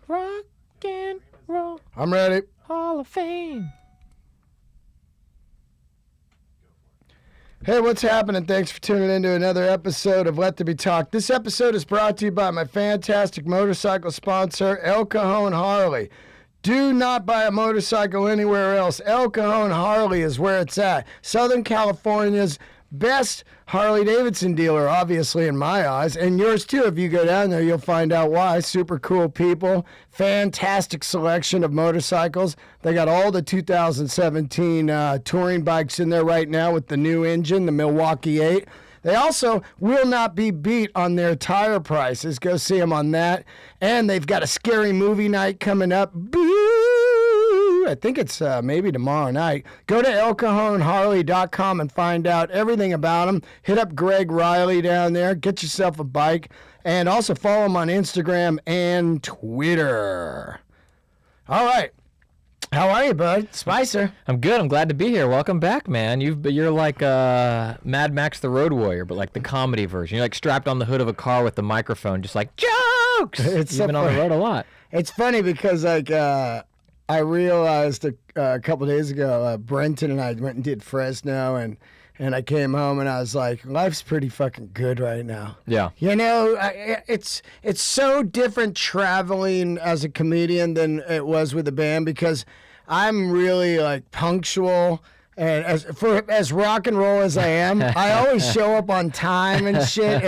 Rock and Roll I'm ready. Hall of Fame. Hey, what's happening? Thanks for tuning in to another episode of Let There Be Talk. This episode is brought to you by my fantastic motorcycle sponsor, El Cajon Harley. Do not buy a motorcycle anywhere else. El Cajon Harley is where it's at. Southern California's best Harley-Davidson dealer, obviously, in my eyes. And yours, too. If you go down there, you'll find out why. Super cool people. Fantastic selection of motorcycles. They got all the 2017 touring bikes in there right now with the new engine, the Milwaukee 8. They also will not be beat on their tire prices. Go see them on that. And they've got a scary movie night coming up. Boo! I think it's maybe tomorrow night. Go to elcajonharley.com and find out everything about them. Hit up Greg Riley down there. Get yourself a bike. And also follow them on Instagram and Twitter. All right. How are you, bud? Spicer. I'm good. I'm glad to be here. Welcome back, man. You're like Mad Max the Road Warrior, but like the comedy version. You're like strapped on the hood of a car with the microphone, just like jokes. It's You've been on the road a lot. It's funny because like I realized a couple days ago, Brenton and I went and did Fresno, and I came home and I was like, life's pretty fucking good right now. Yeah. You know, it's so different traveling as a comedian than it was with a band because I'm really like punctual. And as rock and roll as I am, I always show up on time and shit,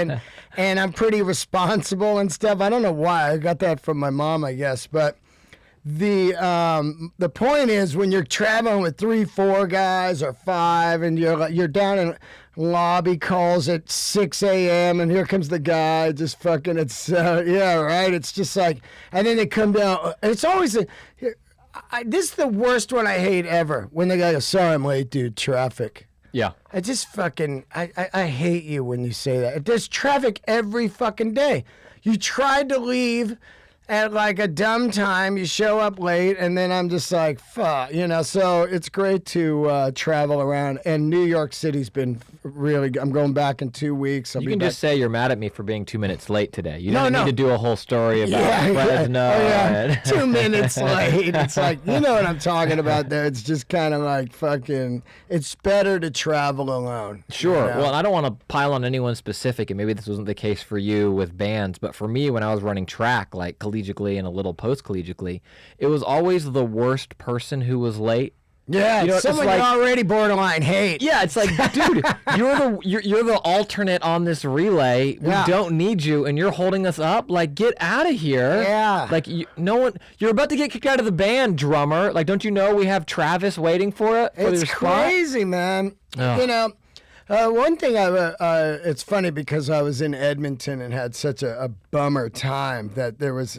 and I'm pretty responsible and stuff. I don't know why. I got that from my mom, I guess, but the point is when you're traveling with 3-4 guys or 5 and you're down in lobby calls at 6 a.m. and here comes the guy just fucking it's yeah, right, it's just like, and then they come down, it's always this is the worst one I hate ever, when the guy goes, sorry I'm late, dude, traffic. Yeah. I just fucking I hate you when you say that. There's traffic every fucking day. You tried to leave at like a dumb time, you show up late, and then I'm just like, fuck, you know. So it's great to travel around, and New York City's been really. I'm going back in 2 weeks. You can just say you're mad at me for being 2 minutes late today. You don't need to do a whole story about Fresno. Yeah. 2 minutes late. It's like, you know what I'm talking about there. It's just kind of like fucking. It's better to travel alone. Sure. You know? Well, I don't want to pile on anyone specific, and maybe this wasn't the case for you with bands, but for me, when I was running track, like collegiately and a little post-collegiately, it was always the worst person who was late. Yeah, you know, someone like, you already borderline hate. Yeah, it's like, dude, you're the alternate on this relay. We don't need you, and you're holding us up. Like, get out of here. Yeah. Like, you're about to get kicked out of the band, drummer. Like, don't you know we have Travis waiting for it? It's crazy, man. Oh. You know. One thing, it's funny because I was in Edmonton and had such a bummer time that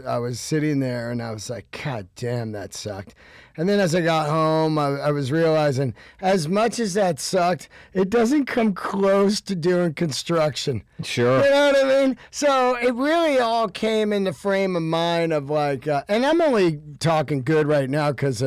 I was sitting there and I was like, God damn, that sucked. And then as I got home, I was realizing as much as that sucked, it doesn't come close to doing construction. Sure. You know what I mean? So it really all came in the frame of mind of like, and I'm only talking good right now because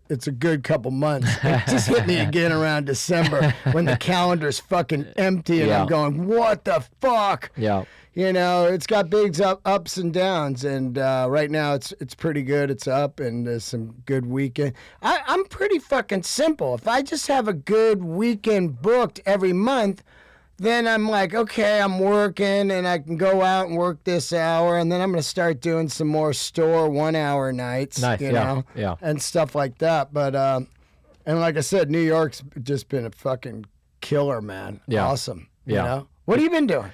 it's a good couple months. It just hit me again around December when the calendar's fucking empty and I'm going, what the fuck? Yeah. You know, it's got big ups and downs, and right now it's pretty good. It's up, and there's some good weekend. I'm pretty fucking simple. If I just have a good weekend booked every month, then I'm like, okay, I'm working, and I can go out and work this hour, and then I'm going to start doing some more store 1 hour nights, you know, and stuff like that. But, and like I said, New York's just been a fucking killer, man. Yeah. Awesome. You know? What have you been doing?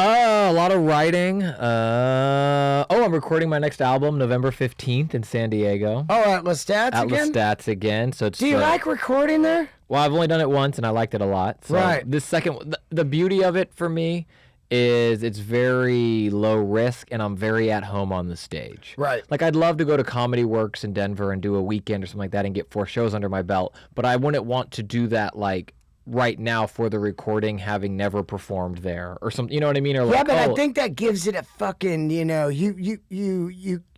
A lot of writing. I'm recording my next album November 15th in San Diego. Oh, Atlas Stats again? Atlas Stats again. So do you like recording there? Well, I've only done it once, and I liked it a lot. So right. This second, the beauty of it for me is it's very low risk, and I'm very at home on the stage. Right. Like, I'd love to go to Comedy Works in Denver and do a weekend or something like that and get 4 shows under my belt, but I wouldn't want to do that, like, right now for the recording, having never performed there or something. You know what I mean? Or like, yeah, but I think that gives it a fucking,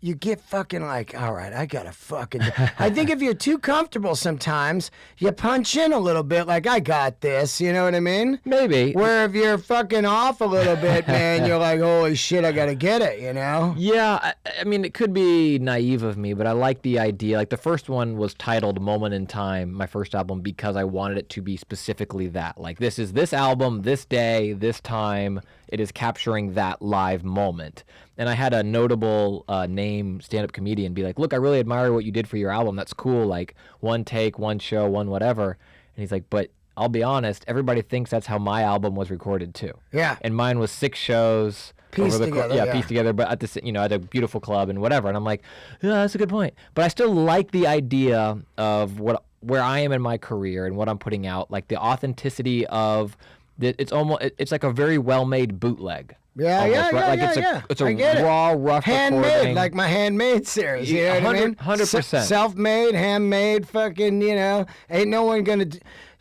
you get fucking like, all right, I gotta fucking. I think if you're too comfortable sometimes, you punch in a little bit, like I got this. You know what I mean? Maybe. Where if you're fucking off a little bit, man, you're like, holy shit, I gotta get it. You know? Yeah, I mean, it could be naive of me, but I like the idea. Like the first one was titled "Moment in Time," my first album, because I wanted it to be specifically that. Like this is this album, this day, this time. It is capturing that live moment. And I had a notable name stand-up comedian be like, look, I really admire what you did for your album. That's cool. Like one take, one show, one whatever. And he's like, but I'll be honest, everybody thinks that's how my album was recorded too. Yeah. And mine was 6 shows. Pieced together. Pieced together, but at the at a beautiful club and whatever. And I'm like, yeah, that's a good point. But I still like the idea of where I am in my career and what I'm putting out, like the authenticity of it's like a very well-made bootleg. Yeah, almost, yeah, right? yeah, Like yeah, it's a I get raw, it. rough handmade, recording. like my Handmade series. You know what I mean? 100%. Self-made, handmade, fucking, ain't no one gonna.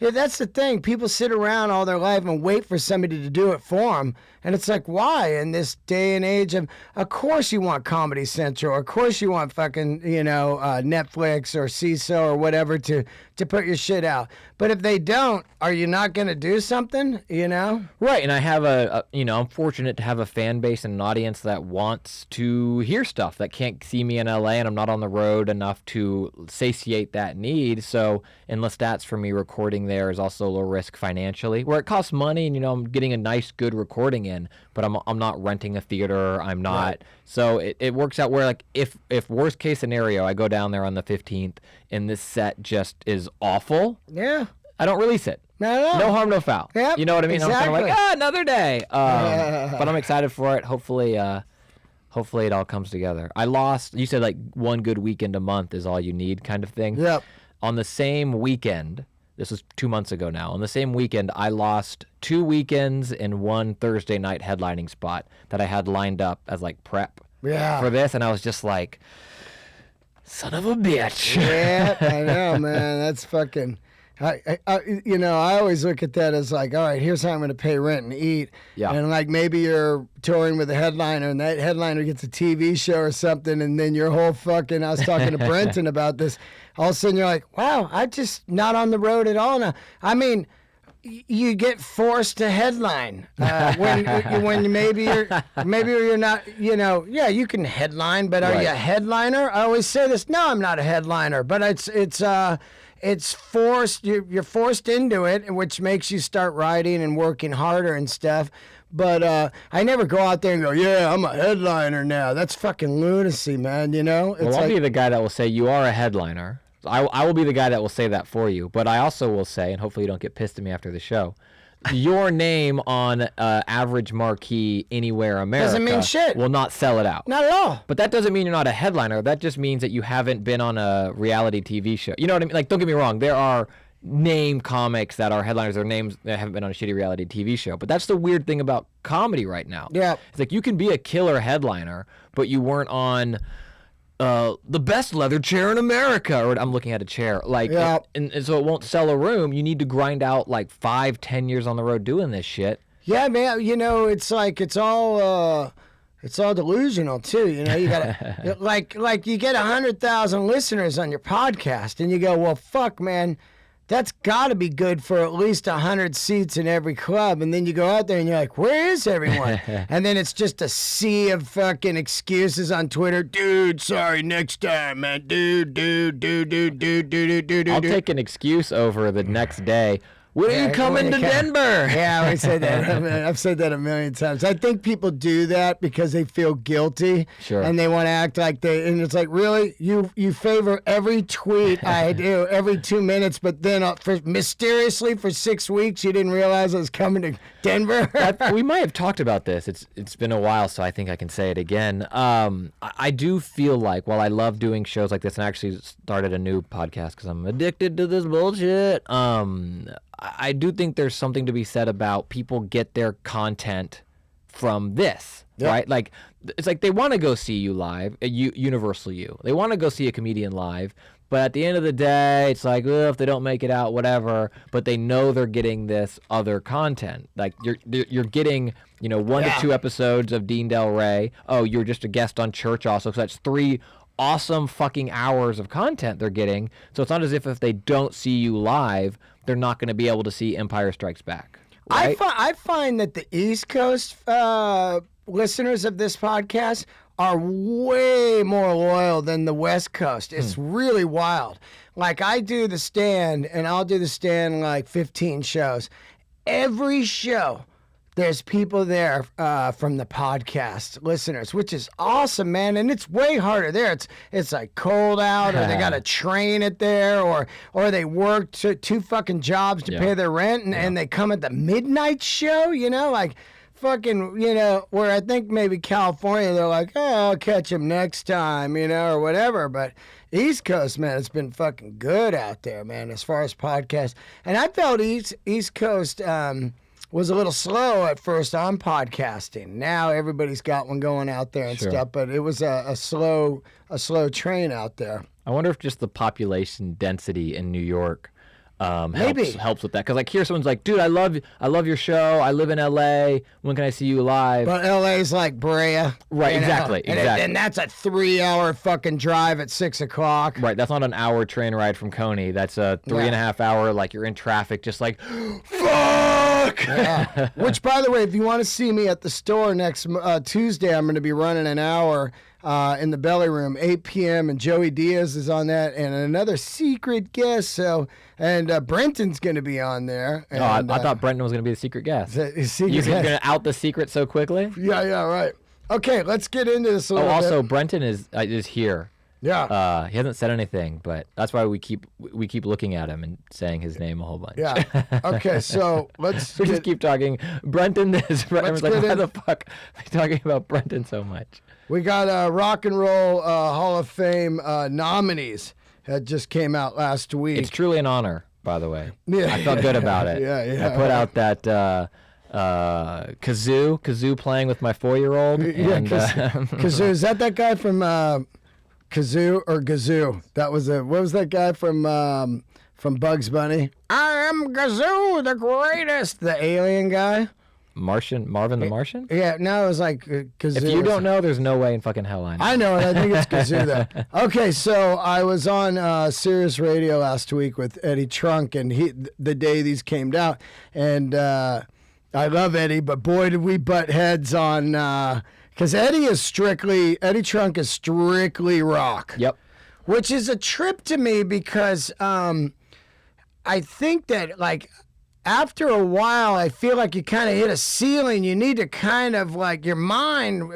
Yeah, that's the thing. People sit around all their life and wait for somebody to do it for them. And it's like, why? In this day and age of course you want Comedy Central. Of course you want fucking, Netflix or CISO or whatever to put your shit out. But if they don't, are you not going to do something, Right, and I have I'm fortunate to have a fan base and an audience that wants to hear stuff, that can't see me in LA, and I'm not on the road enough to satiate that need. So endless stats for me recording there is also low risk financially, where it costs money and, I'm getting a nice, good recording in, but I'm not renting a theater. I'm not. Right. So it works out where, like, if worst case scenario, I go down there on the 15th and this set just is awful. Yeah. I don't release it. No harm, no foul. Yep, you know what I mean? exactly. I'm kind of like, another day. But I'm excited for it. Hopefully it all comes together. You said like one good weekend a month is all you need kind of thing. Yep. On the same weekend, this was 2 months ago now, on the same weekend, I lost 2 weekends and 1 Thursday night headlining spot that I had lined up as like prep for this. And I was just like, son of a bitch. Yeah, I know, man. That's fucking... I always look at that as like, all right, here's how I'm going to pay rent and eat. Yeah. And like maybe you're touring with a headliner and that headliner gets a TV show or something, and then your whole fucking, I was talking to Brenton about this, all of a sudden you're like, wow, I'm just not on the road at all now. I mean, you get forced to headline when maybe you're not, you can headline, but are you a headliner? I always say this, no, I'm not a headliner, but it's forced. You're forced into it, which makes you start writing and working harder and stuff. But I never go out there and go, yeah, I'm a headliner now. That's fucking lunacy, man. It's I'll be the guy that will say you are a headliner. I will be the guy that will say that for you. But I also will say, and hopefully you don't get pissed at me after the show, your name on average marquee anywhere America doesn't mean shit. Will not sell it out. Not at all. But that doesn't mean you're not a headliner. That just means that you haven't been on a reality TV show. You know what I mean? Like, don't get me wrong. There are name comics that are headliners or names that haven't been on a shitty reality TV show. But that's the weird thing about comedy right now. Yeah. It's like you can be a killer headliner, but you weren't on the best leather chair in America, or I'm looking at a chair, like, and so it won't sell a room. You need to grind out like 5-10 years on the road doing this shit. Yeah, man. It's like it's all delusional too. You gotta like you get 100,000 listeners on your podcast, and you go, well, fuck, man. That's got to be good for at least 100 seats in every club. And then you go out there and you're like, where is everyone? And then it's just a sea of fucking excuses on Twitter. Dude, sorry, next time, man. Dude. I'll take an excuse over the next day. When are you coming to Denver? Yeah, I said that. I've said that a million times. I think people do that because they feel guilty. Sure. And they want to act like and it's like, really? You favor every tweet I do every 2 minutes, but then mysteriously for 6 weeks you didn't realize I was coming to Denver? We might have talked about this. It's been a while, so I think I can say it again. I do feel like, while I love doing shows like this, and I actually started a new podcast because I'm addicted to this bullshit, I do think there's something to be said about people get their content from this. right? Like, it's like they want to go see you live, Universal U. They want to go see a comedian live, but at the end of the day, it's like, if they don't make it out, whatever. But they know they're getting this other content. Like, you're getting, 1 to 2 episodes of Dean Delray. Oh, you're just a guest on Church also, so that's 3 awesome fucking hours of content they're getting. So it's not as if they don't see you live, they're not going to be able to see Empire Strikes Back. Right? I find that the East Coast listeners of this podcast are way more loyal than the West Coast. It's really wild. Like, I do the stand, and I'll do the stand like 15 shows. Every show, there's people there from the podcast listeners, which is awesome, man. And it's way harder there. It's like cold out, or they got to train it there, or they work 2 fucking jobs to pay their rent, and they come at the midnight show, like fucking, where I think maybe California, they're like, oh, I'll catch him next time, or whatever. But East Coast, man, it's been fucking good out there, man, as far as podcasts. And I felt East Coast was a little slow at first on podcasting. Now everybody's got one going out there and stuff, but it was a slow train out there. I wonder if just the population density in New York helps with that. Because, like, here someone's like, dude, I love your show. I live in L.A. When can I see you live? But L.A.'s like Brea. Right, exactly. And that's a 3-hour fucking drive at 6 o'clock. Right, that's not an hour train ride from Coney. That's a 3.5 hour, like, you're in traffic, just like, fuck! Yeah. Which, by the way, if you want to see me at the store next Tuesday, I'm going to be running an hour in the Belly Room, 8 p.m., and Joey Diaz is on that, and another secret guest. And Brenton's going to be on there. And, I thought Brenton was going to be the secret guest. You think you're going to out the secret so quickly? Yeah, right. Okay, let's get into this a little bit. Also, Brenton is here. Yeah. He hasn't said anything, but that's why we keep looking at him and saying his name a whole bunch. Yeah. Okay, so we just keep talking. Brenton this. Everyone's like, why the fuck are we talking about Brenton so much? We got Rock and Roll Hall of Fame nominees that just came out last week. It's truly an honor, by the way. Yeah, I felt good about it. Yeah. I put out that kazoo playing with my 4-year-old. Kazoo, is that guy from Kazoo or Gazoo? What was that guy from Bugs Bunny? I am Gazoo, the greatest. The alien guy. Marvin the Martian? Yeah, no, it was like Kazoo. If you don't know, there's no way in fucking hell I know. I know it. I think it's Kazoo, though. Okay, so I was on Sirius Radio last week with Eddie Trunk, and the day these came out, and I love Eddie, but boy, did we butt heads on, because Eddie Trunk is strictly rock. Yep. Which is a trip to me because I think that, like, after a while, I feel like you kind of hit a ceiling. You need to kind of, like, your mind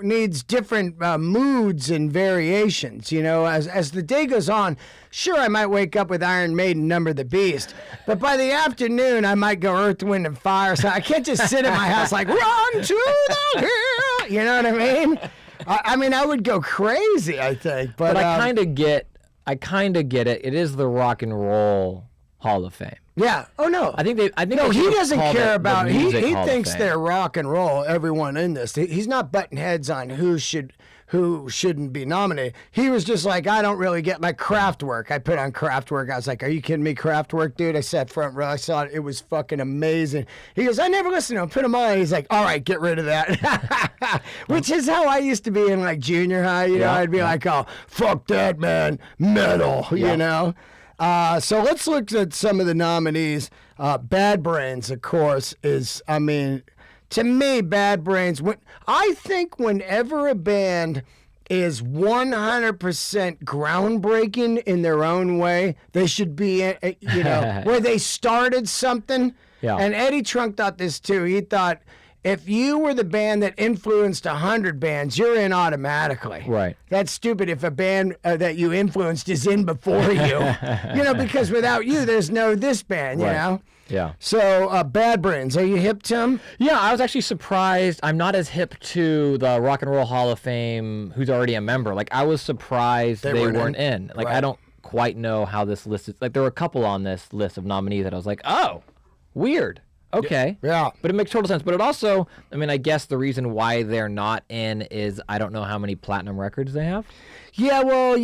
needs different moods and variations, as the day goes on. Sure, I might wake up with Iron Maiden, Number the Beast, but by the afternoon, I might go Earth, Wind, and Fire. So I can't just sit in my house like, run to the hill, you know what I mean? I mean, I would go crazy, I think. But I kind of get it. It is the Rock and Roll Hall of Fame. Yeah. Oh no. I think no. He doesn't care about. He thinks they're rock and roll. Everyone in this. He's not butting heads on who shouldn't be nominated. He was just like, I don't really get my Kraftwerk. I put on Kraftwerk. I was like, are you kidding me, Kraftwerk, dude? I sat front row. I saw it. It was fucking amazing. He goes, I never listened to him. Put him on. He's like, all right, get rid of that. Which is how I used to be in, like, junior high. I'd be like, oh, fuck that, man. Metal. So let's look at some of the nominees. Bad Brains, of course, to me, Bad Brains, I think whenever a band is 100% groundbreaking in their own way, they should be, where they started something. Yeah. And Eddie Trunk thought this too. He thought, if you were the band that influenced 100 bands, you're in automatically. Right. That's stupid if a band that you influenced is in before you. Because without you, there's no this band, Right. Yeah. So, Bad Brains, are you hip to them? Yeah, I was actually surprised. I'm not as hip to the Rock and Roll Hall of Fame, who's already a member. Like, I was surprised they weren't in. Like, Right. I don't quite know how this list is. Like, there were a couple on this list of nominees that I was like, oh, weird. Okay. Yeah. But it makes total sense. But it also, I mean, I guess the reason why they're not in is I don't know how many platinum records they have. Yeah, well,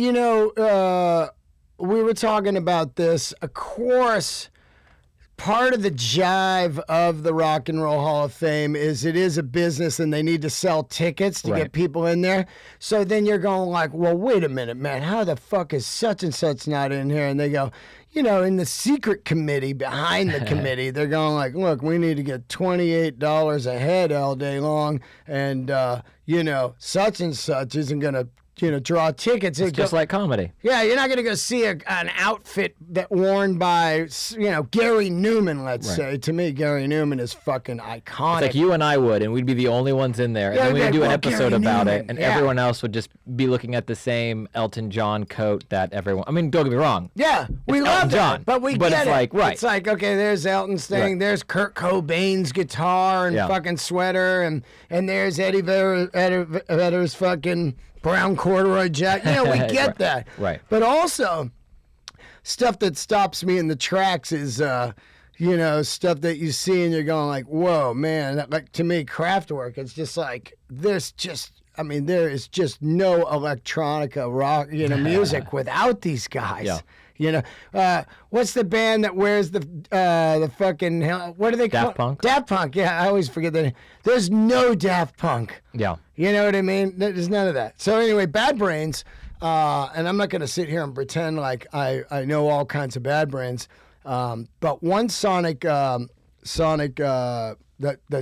we were talking about this. Of course, part of the jive of the Rock and Roll Hall of Fame is it is a business and they need to sell tickets to get people in there. So then you're going like, well, wait a minute, man. How the fuck is such and such not in here? And they go, in the secret committee behind the committee, they're going like, look, we need to get $28 a head all day long. And, such and such isn't going to draw tickets. It's just like comedy. Yeah, you're not going to go see an outfit that worn by, Gary Newman, let's say. To me, Gary Newman is fucking iconic. It's like you and I would, and we'd be the only ones in there. And then we'd do an episode about it, and everyone else would just be looking at the same Elton John coat that everyone... I mean, don't get me wrong. Yeah, we love John, but we get it's it. like, right. It's like, okay, there's Elton's thing, there's Kurt Cobain's guitar and fucking sweater, and there's Eddie Vedder's fucking... brown corduroy jacket. We get that. Right. But also, stuff that stops me in the tracks is, stuff that you see and you're going like, whoa, man. Like, to me, Kraftwerk, it's just like, there is just no electronica rock, music without these guys. Yeah. What's the band that wears the fucking, what do they call it? Daft Punk? Daft Punk, yeah, I always forget that. There's no Daft Punk. Yeah. You know what I mean? There's none of that. So anyway, Bad Brains, and I'm not going to sit here and pretend like I know all kinds of Bad Brains, but one Sonic that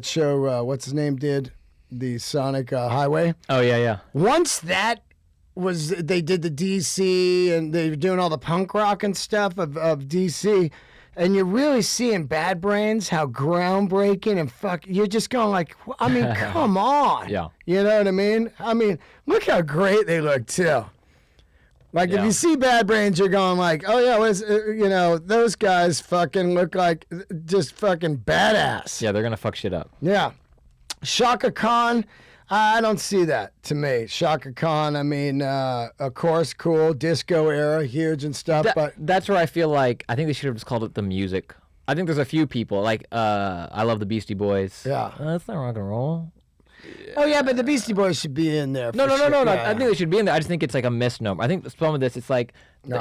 show, what's his name did? The Sonic Highway. Oh, yeah. Once they did the DC and they were doing all the punk rock and stuff of DC, and you're really seeing Bad Brains, how groundbreaking and you're just going like, I mean, come on. Yeah. You know what I mean? I mean, look how great they look too. Like if you see Bad Brains, you're going like, oh yeah, those guys fucking look like just fucking badass. Yeah, they're going to fuck shit up. Yeah. Shaka Khan, I don't see that to me. Shaka Khan, I mean, of course, cool, disco era, huge and stuff, but... That's where I feel like, I think they should have just called it the music. I think there's a few people, like, I love the Beastie Boys. Yeah. That's not rock and roll. Oh, yeah, but the Beastie Boys should be in there. No. Yeah. I think they should be in there. I just think it's like a misnomer. I think the problem with this, it's like,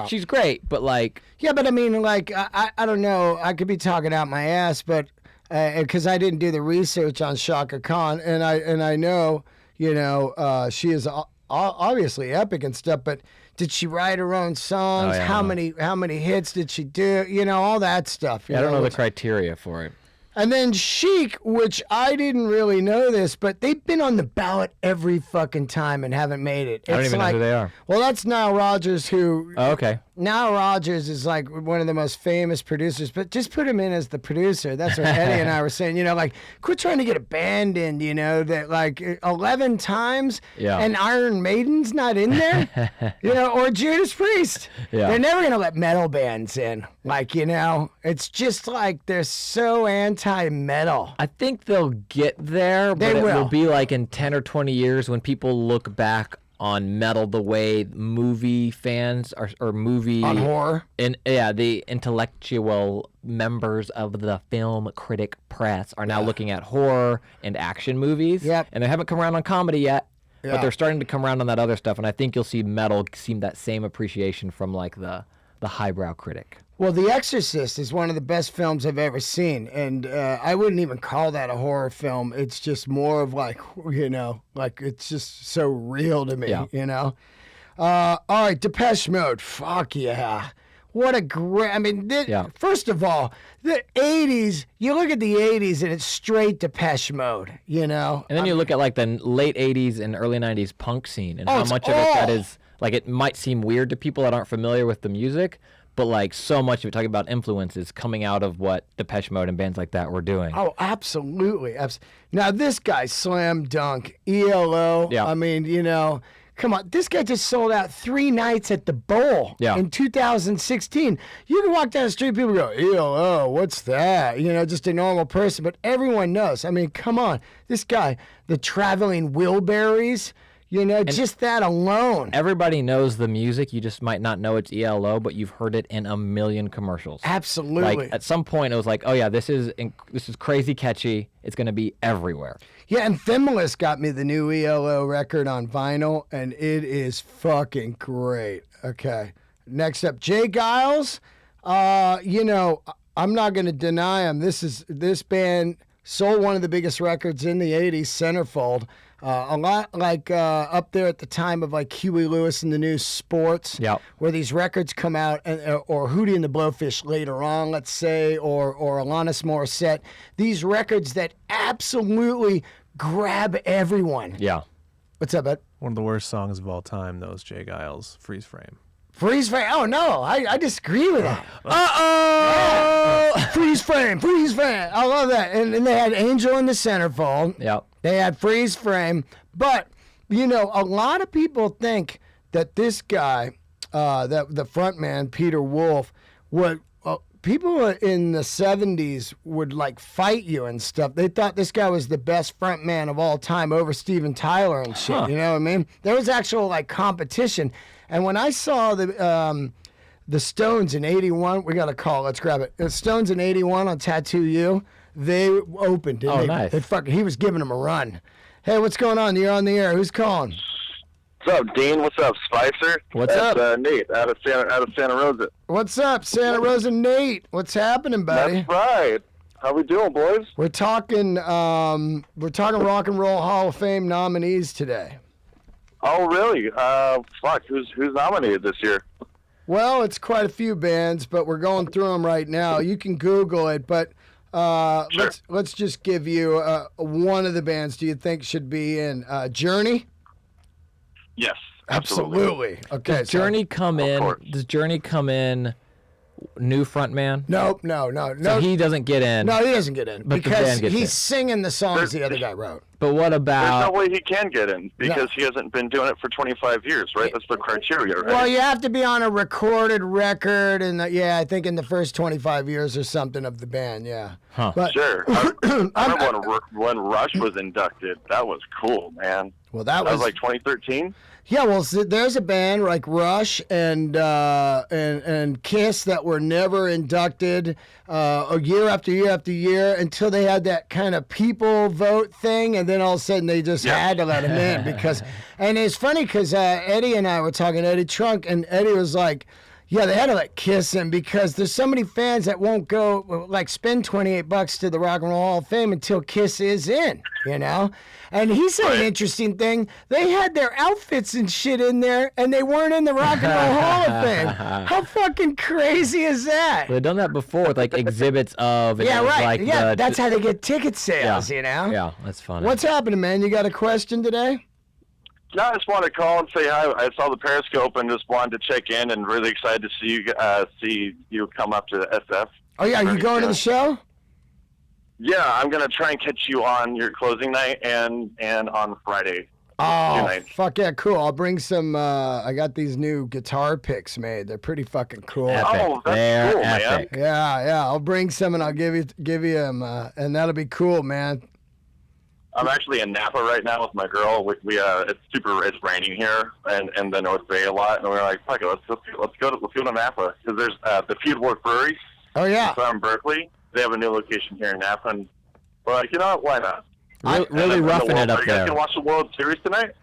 she's great, but like... Yeah, but I mean, like, I don't know. I could be talking out my ass, but... because I didn't do the research on Shaka Khan, and I know, she is obviously epic and stuff. But did she write her own songs? Oh, yeah, how many hits did she do? All that stuff. I don't know the criteria for it. And then Chic, which I didn't really know this, but they've been on the ballot every fucking time and haven't made it. I don't even know who they are. Well, that's Nile Rodgers, who... Oh, okay. Nile Rodgers is like one of the most famous producers, but just put him in as the producer. That's what Eddie and I were saying. Like, quit trying to get a band in, that like 11 times, and Iron Maiden's not in there, or Judas Priest. Yeah. They're never going to let metal bands in. Like, it's just like they're so anti-metal. I think they'll get there, but it will be like in 10 or 20 years when people look back on metal the way movie fans or movie on horror, and the intellectual members of the film critic press are now looking at horror and action movies. Yep. And they haven't come around on comedy yet, but they're starting to come around on that other stuff. And I think you'll see metal seem that same appreciation from like the highbrow critic. Well, The Exorcist is one of the best films I've ever seen, and I wouldn't even call that a horror film. It's just more of like, like it's just so real to me, all right, Depeche Mode, fuck yeah. What a great, I mean, first of all, the 80s, you look at the 80s and it's straight Depeche Mode, And then you look at like the late 80s and early 90s punk scene and how much of it that is, like it might seem weird to people that aren't familiar with the music, but like so much of it, talking about influences coming out of what Depeche Mode and bands like that were doing. Oh, absolutely. Now this guy, slam dunk, ELO. Yeah. I mean, come on. This guy just sold out 3 nights at the Bowl in 2016. You can walk down the street, people go, ELO, what's that? Just a normal person, but everyone knows. I mean, come on. This guy, the Traveling Wilburys, You know, just that alone. Everybody knows the music. You just might not know it's ELO, but you've heard it in a million commercials. Absolutely. Like at some point, it was like, oh yeah, this is crazy catchy. It's gonna be everywhere. Yeah, and Thimulus got me the new ELO record on vinyl, and it is fucking great. Okay, next up, Geils. You know, I'm not gonna deny him. This band sold one of the biggest records in the '80s, Centerfold. A lot like up there at the time of like Huey Lewis and the New Sports, where these records come out, or Hootie and the Blowfish later on, let's say, or Alanis Morissette. These records that absolutely grab everyone. Yeah. What's up, bud? One of the worst songs of all time, those Geils, Freeze Frame. Freeze frame? Oh no, I disagree with that. Freeze frame, freeze frame. I love that. And they had Angel in the Centerfold. Yep. They had freeze frame. But you know, a lot of people think that this guy, that the front man Peter Wolf, would people in the '70s would like fight you and stuff. They thought this guy was the best front man of all time over Steven Tyler and shit. You know what I mean? There was actual like competition. And when I saw the Stones in '81, we got a call. Let's grab it. The Stones in '81 on Tattoo You, they opened. Nice. He was giving them a run. Hey, what's going on? You're on the air. Who's calling? What's up, Dean? What's up, Spicer? What's up? Nate out of Santa Rosa. What's up, Santa Rosa Nate? What's happening, buddy? That's right. How we doing, boys? We're talking Rock and Roll Hall of Fame nominees today. Oh, really? Fuck. Who's nominated this year? Well, it's quite a few bands, but we're going through them right now. You can Google it, but Sure. let's just give you one of the bands. Do you think should be in Journey? Yes, Absolutely. Okay. Does Journey come in? course. Does Journey come in? New frontman? No. So he doesn't get in. No, he doesn't get in But the because band gets he's in. singing the songs the other guy wrote. But what There's no about? way he can get in because he hasn't been doing it for 25 years, right? That's the criteria, right? Well, you have to be on a recorded record, and I think in the first 25 years or something of the band, yeah. Huh. But, Sure. I remember when Rush was inducted. That was cool, man. Well, that That was was like 2013. Yeah, well, there's a band like Rush and Kiss that were never inducted year after year after year until they had that kind of people vote thing, and then all of a sudden they just had to let them in because. And it's funny because Eddie and I were talking, Eddie Trunk, and Eddie was like, yeah, they had to let Kiss in because there's so many fans that won't go, like, spend $28 to the Rock and Roll Hall of Fame until Kiss is in, you know? And he said an interesting thing. They had their outfits and shit in there, and they weren't in the Rock and Roll Hall of Fame. How fucking crazy is that? They've done that before with like exhibits of. And Yeah, it was right. Like Yeah, that's how they get ticket sales, you know? Yeah, that's funny. What's happening, man? You got a question today? No, I just wanted to call and say hi. I saw the Periscope and just wanted to check in and really excited to see you come up to SF. Oh, yeah, are you Very going to the soon. show? Yeah, I'm gonna try and catch you on your closing night and on Friday. Oh, nights. fuck yeah, cool. I'll bring some, I got these new guitar picks made. They're pretty fucking cool. Epic. Oh, that's They're cool, man. epic. Yeah, I'll bring some and I'll give you them, and that'll be cool, man. I'm actually in Napa right now with my girl. It's raining here and the North Bay a lot, and we're like, fuck it, let's go to Napa because there's the Fieldwork Brewery. Oh yeah, It's in Berkeley. They have a new location here in Napa, and we're like, you know what? Why not? Really roughing it up Are you guys there. gonna watch the World Series tonight?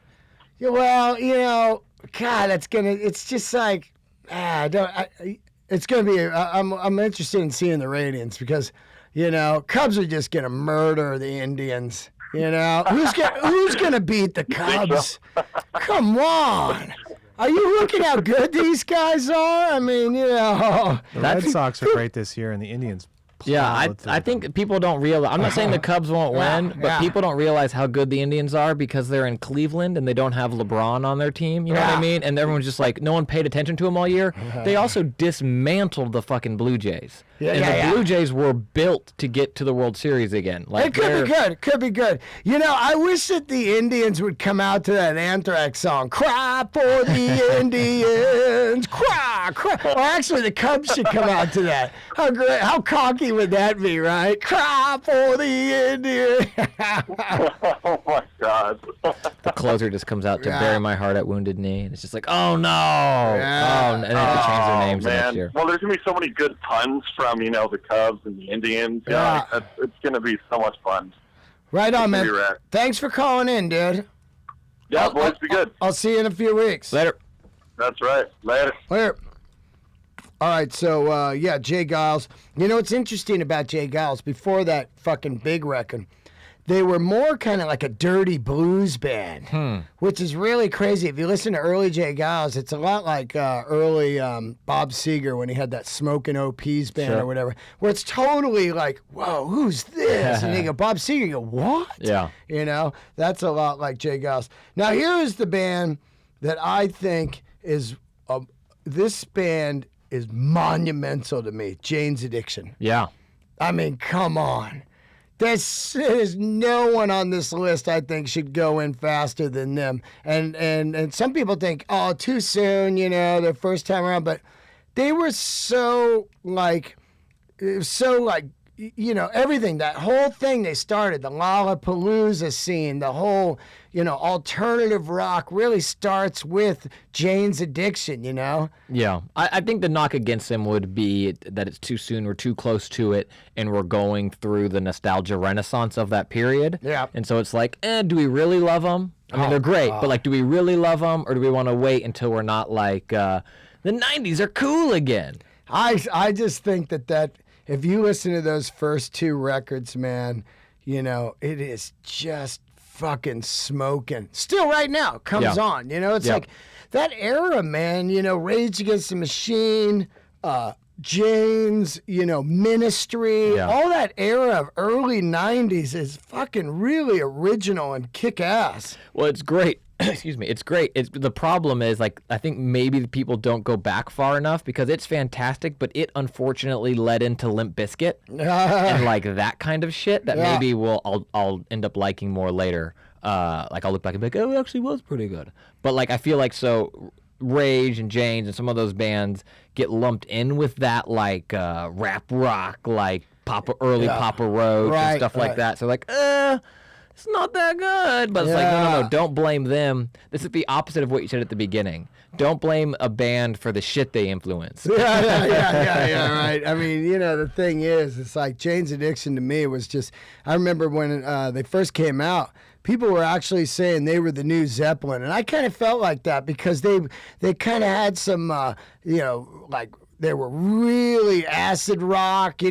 yeah. Well, you know, God, it's just like, it's gonna be. I'm interested in seeing the ratings because, you know, Cubs are just gonna murder the Indians. You know, who's gonna beat the Cubs? Come on. Are you looking how good these guys are? I mean, you know. The Red Sox are great this year, and the Indians. Yeah, plowed through I think people don't realize. I'm not saying the Cubs won't win, but people don't realize how good the Indians are because they're in Cleveland and they don't have LeBron on their team. You know what I mean? And everyone's just like, no one paid attention to them all year. They also dismantled the fucking Blue Jays. The Blue Jays were built to get to the World Series again. Like It could be good. Could be good. You know, I wish that the Indians would come out to that Anthrax song. Cry for the Indians. Cry. Or actually, the Cubs should come out to that. How great, how cocky would that be, right? Cry for the Indian. Oh my God. The closer just comes out to Yeah. bury my heart at Wounded Knee, and it's just like, oh no, oh, and they have to change their names man. next year. Well, there's gonna be so many good puns from the Cubs and the Indians. Yeah. It's gonna be so much fun. Right on, man. Be rad. Thanks for calling in, dude. Yeah, boys, be good. I'll see you in a few weeks. Later. That's right. Later. Later. All right, so, yeah, Jay Geils. You know what's interesting about Jay Geils? Before that fucking big record, they were more kind of like a dirty blues band, which is really crazy. If you listen to early Jay Geils, it's a lot like early Bob Seger when he had that Smokin' OPs band Sure. or whatever, where it's totally like, whoa, who's this? And you go, Bob Seger, you go, what? Yeah. You know, that's a lot like Jay Geils. Now, here is the band that I think is, this band is monumental to me, Jane's Addiction. Yeah. I mean, come on. There's no one on this list I think should go in faster than them. And some people think, oh, too soon, their first time around. But they were so like, everything, that whole thing they started, the Lollapalooza scene, the whole, alternative rock really starts with Jane's Addiction, Yeah. I think the knock against them would be that it's too soon, we're too close to it, and we're going through the nostalgia renaissance of that period. Yeah. And so it's like, do we really love them? I mean, they're great, but like, do we really love them, or do we want to wait until we're not like, the 90s are cool again? I just think that if you listen to those first two records, man, it is just fucking smoking. Still right now, comes Yeah. on. It's Yeah. like that era, man, Rage Against the Machine, Jane's, Ministry, Yeah. all that era of early 90s is fucking really original and kick-ass. Well, it's great. Excuse me. It's great. The problem is, like, I think maybe the people don't go back far enough because it's fantastic, but it unfortunately led into Limp Bizkit and like that kind of shit that Yeah. maybe I'll end up liking more later. Like I'll look back and be like, oh, it actually was pretty good. But like I feel like Rage and Jane's and some of those bands get lumped in with that like rap rock, like early Papa Roach Right, and stuff like right. that. So like, it's not that good. But it's like, no, Yeah. don't blame them. This is the opposite of what you said at the beginning. Don't blame a band for the shit they influence. Yeah, right. I mean, the thing is, it's like Jane's Addiction to me was just, I remember when they first came out, people were actually saying they were the new Zeppelin. And I kind of felt like that because they kind of had some, like, they were really acid rock, they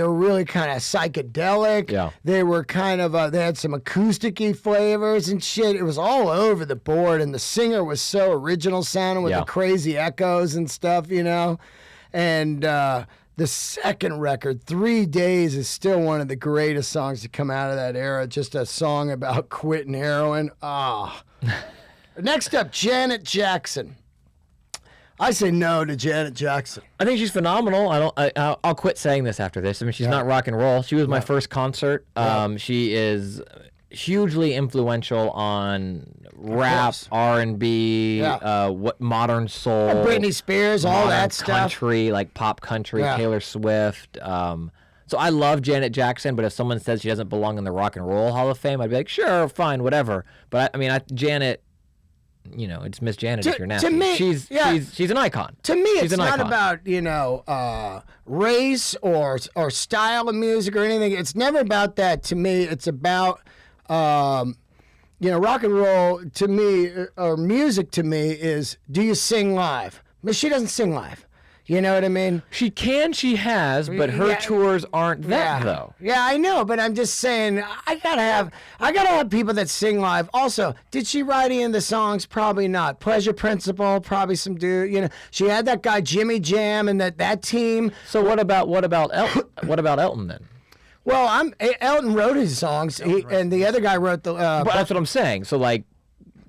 were really kind of psychedelic. Yeah. They were kind of, they had some acoustic-y flavors and shit. It was all over the board, and the singer was so original sounding with Yeah. the crazy echoes and stuff, And the second record, 3 Days, is still one of the greatest songs to come out of that era. Just a song about quitting heroin. Next up, Janet Jackson. I say no to Janet Jackson. I think she's phenomenal. I'll quit saying this after this. I mean, she's not rock and roll. She was my first concert. She is hugely influential on rap, course. R&B, Yeah. what modern soul, Britney Spears, all modern that stuff. country, like pop country, Yeah. Taylor Swift. So I love Janet Jackson, but if someone says she doesn't belong in the Rock and Roll Hall of Fame, I'd be like, sure, fine, whatever. But Janet. It's Miss Janet if you're nasty. To me, she's an icon. To me, She's it's an not icon. about race or style of music or anything. It's never about that. To me, it's about rock and roll. To me, or music to me is, do you sing live? But she doesn't sing live. You know what I mean? She has, but her Yeah. tours aren't that though. Yeah, I know, but I'm just saying I gotta have people that sing live. Also, did she write any of the songs? Probably not. Pleasure Principle, probably some dude. She had that guy Jimmy Jam and that team. So what about Elton? What about Elton then? Well, Elton wrote his songs, and the other guy wrote the. But that's what I'm saying. So like,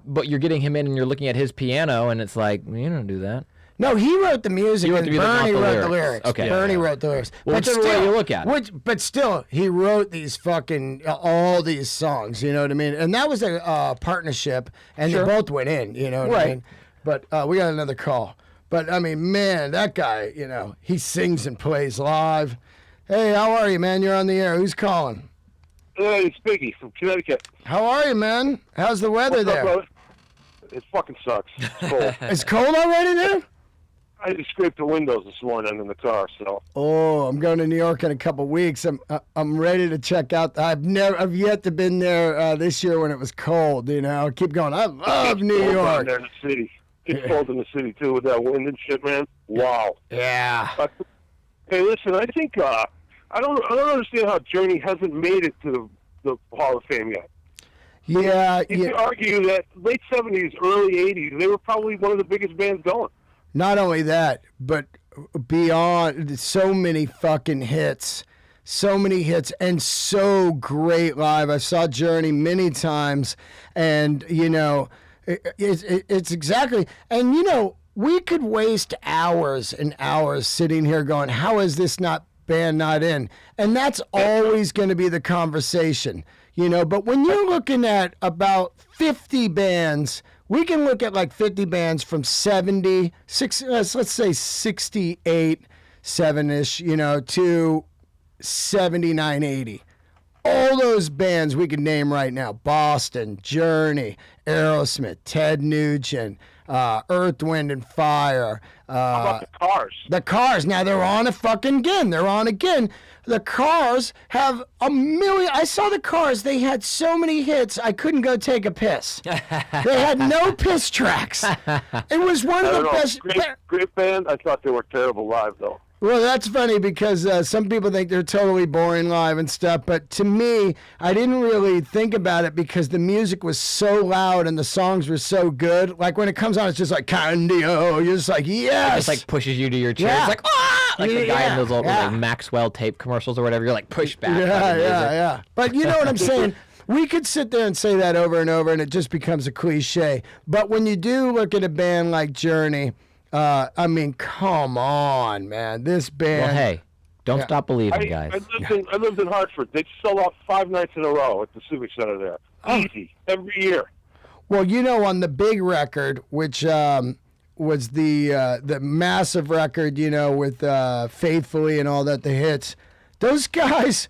but you're getting him in and you're looking at his piano and it's like, you don't do that. No, he wrote the music, You wrote and the music, not Bernie the wrote the lyrics. lyrics. Okay. Bernie wrote the lyrics. Well, whichever way you look at it. But still, he wrote these fucking, all these songs, you know what I mean? And that was a partnership, and Sure. they both went in, you know what I Right. mean? But we got another call. But, I mean, man, that guy, you know, he sings and plays live. Hey, how are you, man? You're on the air. Who's calling? It's Biggie from Connecticut. How are you, man? How's the weather What's up, there? brother? It fucking sucks. It's cold. It's cold already there? I just scraped the windows this morning in the car, so. Oh, I'm going to New York in a couple weeks. I'm ready to check out. I've yet to been there this year when it was cold. You know, keep going. I love New Cold down York. there in the city. It's cold in the city too with that wind and shit, man. Wow. Yeah. Hey, listen. I think I don't understand how Journey hasn't made it to the Hall of Fame yet. Yeah. You could argue that late '70s, early '80s, they were probably one of the biggest bands going. Not only that, but beyond, so many fucking hits. So many hits and so great live. I saw Journey many times, and, you know, it's exactly, and, you know, we could waste hours and hours sitting here going, how is this band not in? And that's always going to be the conversation, you know, but when you're looking at about 50 bands, we can look at like 50 bands from 76, let's say 68, 7-ish, you know, to 79, 80. All those bands we can name right now: Boston, Journey, Aerosmith, Ted Nugent, Earth, Wind and Fire. How about the Cars? The Cars. Now they're on again. They're on again. The Cars have a million. I saw the Cars. They had so many hits, I couldn't go take a piss. They had no piss tracks. It was one of the best. Great band. I thought they were terrible live, though. Well, that's funny because some people think they're totally boring live and stuff, but to me, I didn't really think about it because the music was so loud and the songs were so good. Like when it comes on, it's just like Candio. You're just like, yes. It just like pushes you to your chair. Yeah. It's like, ah! Like the guy in those old Yeah. like Maxwell tape commercials or whatever. You're like pushed back. by the Yeah, music. yeah. But you know what I'm saying? We could sit there and say that over and over, and it just becomes a cliche. But when you do look at a band like Journey, I mean, come on, man. This band. Well, hey, don't stop believing, guys. I lived in Hartford. They'd sell out 5 nights in a row at the Civic Center there. Easy. Every year. Well, you know, on the big record, which was the massive record, you know, with Faithfully and all that, the hits, those guys,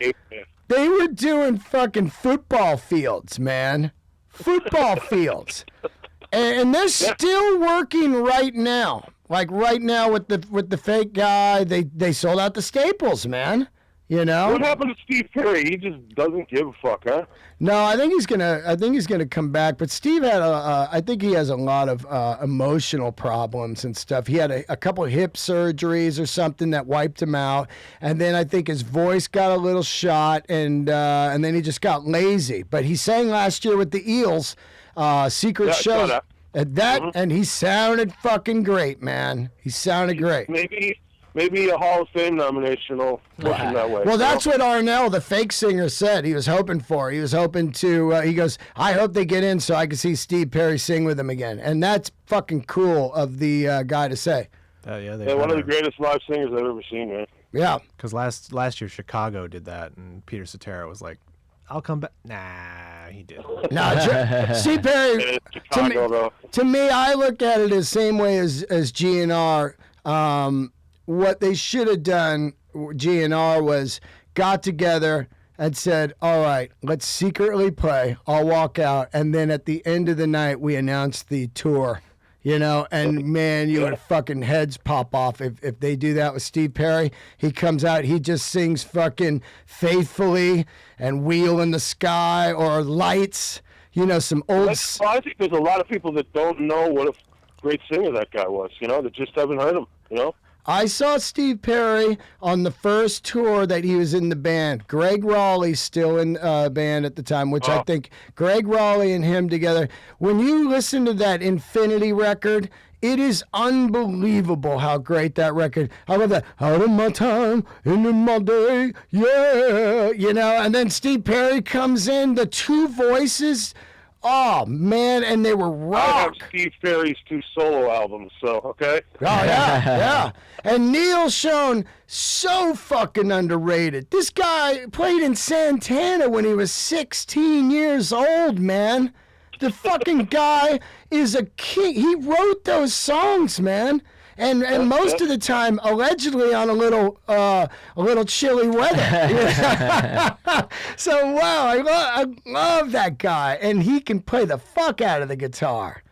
they were doing fucking football fields, man. Football fields. And they're still working right now. Like right now with the fake guy, they sold out the Staples, man. You know. What happened to Steve Perry? He just doesn't give a fuck, huh? No, I think he's gonna come back. But Steve had I think he has a lot of emotional problems and stuff. He had a couple of hip surgeries or something that wiped him out, and then I think his voice got a little shot, and then he just got lazy. But he sang last year with the Eels, Secret Shows. And he sounded fucking great, man. He sounded great. Maybe a Hall of Fame nomination will push him that way. Well, that's what Arnell, the fake singer, said he was hoping for. He was hoping to, he goes, I hope they get in so I can see Steve Perry sing with him again. And that's fucking cool of the guy to say. Yeah, one of the greatest live singers I've ever seen, man. Yeah. Because last year Chicago did that, and Peter Cetera was like, I'll come back. Nah, he didn't. No, Steve Perry, to me, I look at it the same way as GNR. What they should have done, GNR, was got together and said, all right, let's secretly play. I'll walk out. And then at the end of the night, we announced the tour, you know, and man, you would fucking heads pop off if they do that with Steve Perry. He comes out, he just sings fucking Faithfully and Wheel in the Sky or Lights, you know, some old... Well, I think there's a lot of people that don't know what a great singer that guy was, you know, that just haven't heard him, you know? I saw Steve Perry on the first tour that he was in the band. Greg Raleigh still in band at the time, which I think Greg Raleigh and him together. When you listen to that Infinity record, it is unbelievable how great that record. I love that. Out of my time, into my day, yeah. You know, and then Steve Perry comes in, the two voices. Oh, man, and they were rock. I have Steve Perry's 2 solo albums, so, okay? Oh, yeah, yeah. And Neil Schon, so fucking underrated. This guy played in Santana when he was 16 years old, man. The fucking guy is a king. He wrote those songs, man. and most of the time, allegedly on a little chilly weather. So wow, I love that guy, and he can play the fuck out of the guitar.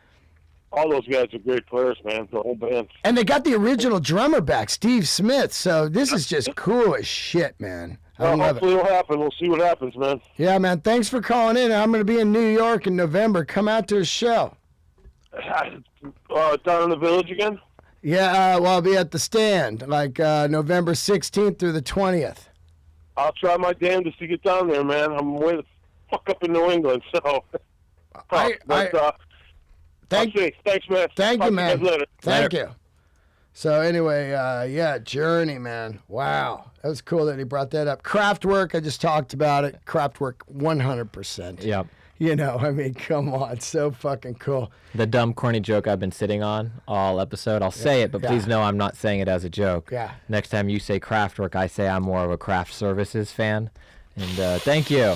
All those guys are great players, man. The whole band. And they got the original drummer back, Steve Smith. So this is just cool as shit, man. I love hopefully it'll happen. We'll see what happens, man. Yeah, man. Thanks for calling in. I'm going to be in New York in November. Come out to a show. Down in the Village again? Yeah, well, I'll be at the Stand, like November 16th through the 20th. I'll try my damnedest to get down there, man. I'm way the fuck up in New England, so. Thanks, man. Thank you, man. Thank you. So anyway, yeah, Journey, man. Wow. That was cool that he brought that up. Kraftwerk, I just talked about it. Kraftwerk, 100%. Yep. You know, I mean, come on. So fucking cool. The dumb, corny joke I've been sitting on all episode. I'll say it, but please know I'm not saying it as a joke. Yeah. Next time you say Kraftwerk, I say I'm more of a craft services fan. And thank you.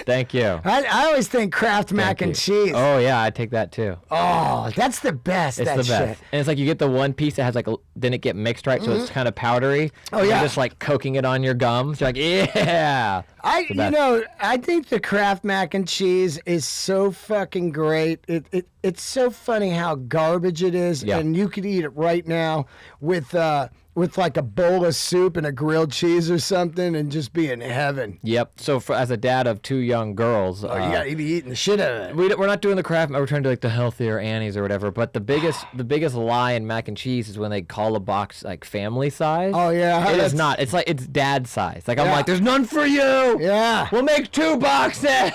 Thank you. I always think Kraft mac and cheese. Oh, yeah, I take that too. Oh, that's the best. It's that the shit. best. And it's like you get the one piece that has like, then it get mixed right, so it's kind of powdery. Oh, yeah. You're just like coking it on your gums. You're like, yeah. I think the Kraft mac and cheese is so fucking great. It's so funny how garbage it is, and you could eat it right now with like a bowl of soup and a grilled cheese or something, and just be in heaven. Yep. So as a dad of 2 young girls, you gotta be eating the shit out of it. We're not doing the Kraft. We're trying to do like the healthier Annie's or whatever. But the biggest lie in mac and cheese is when they call a box like family size. Oh yeah, it is not. It's like it's dad size. Like I'm like, there's none for you. Yeah. We'll make 2 boxes.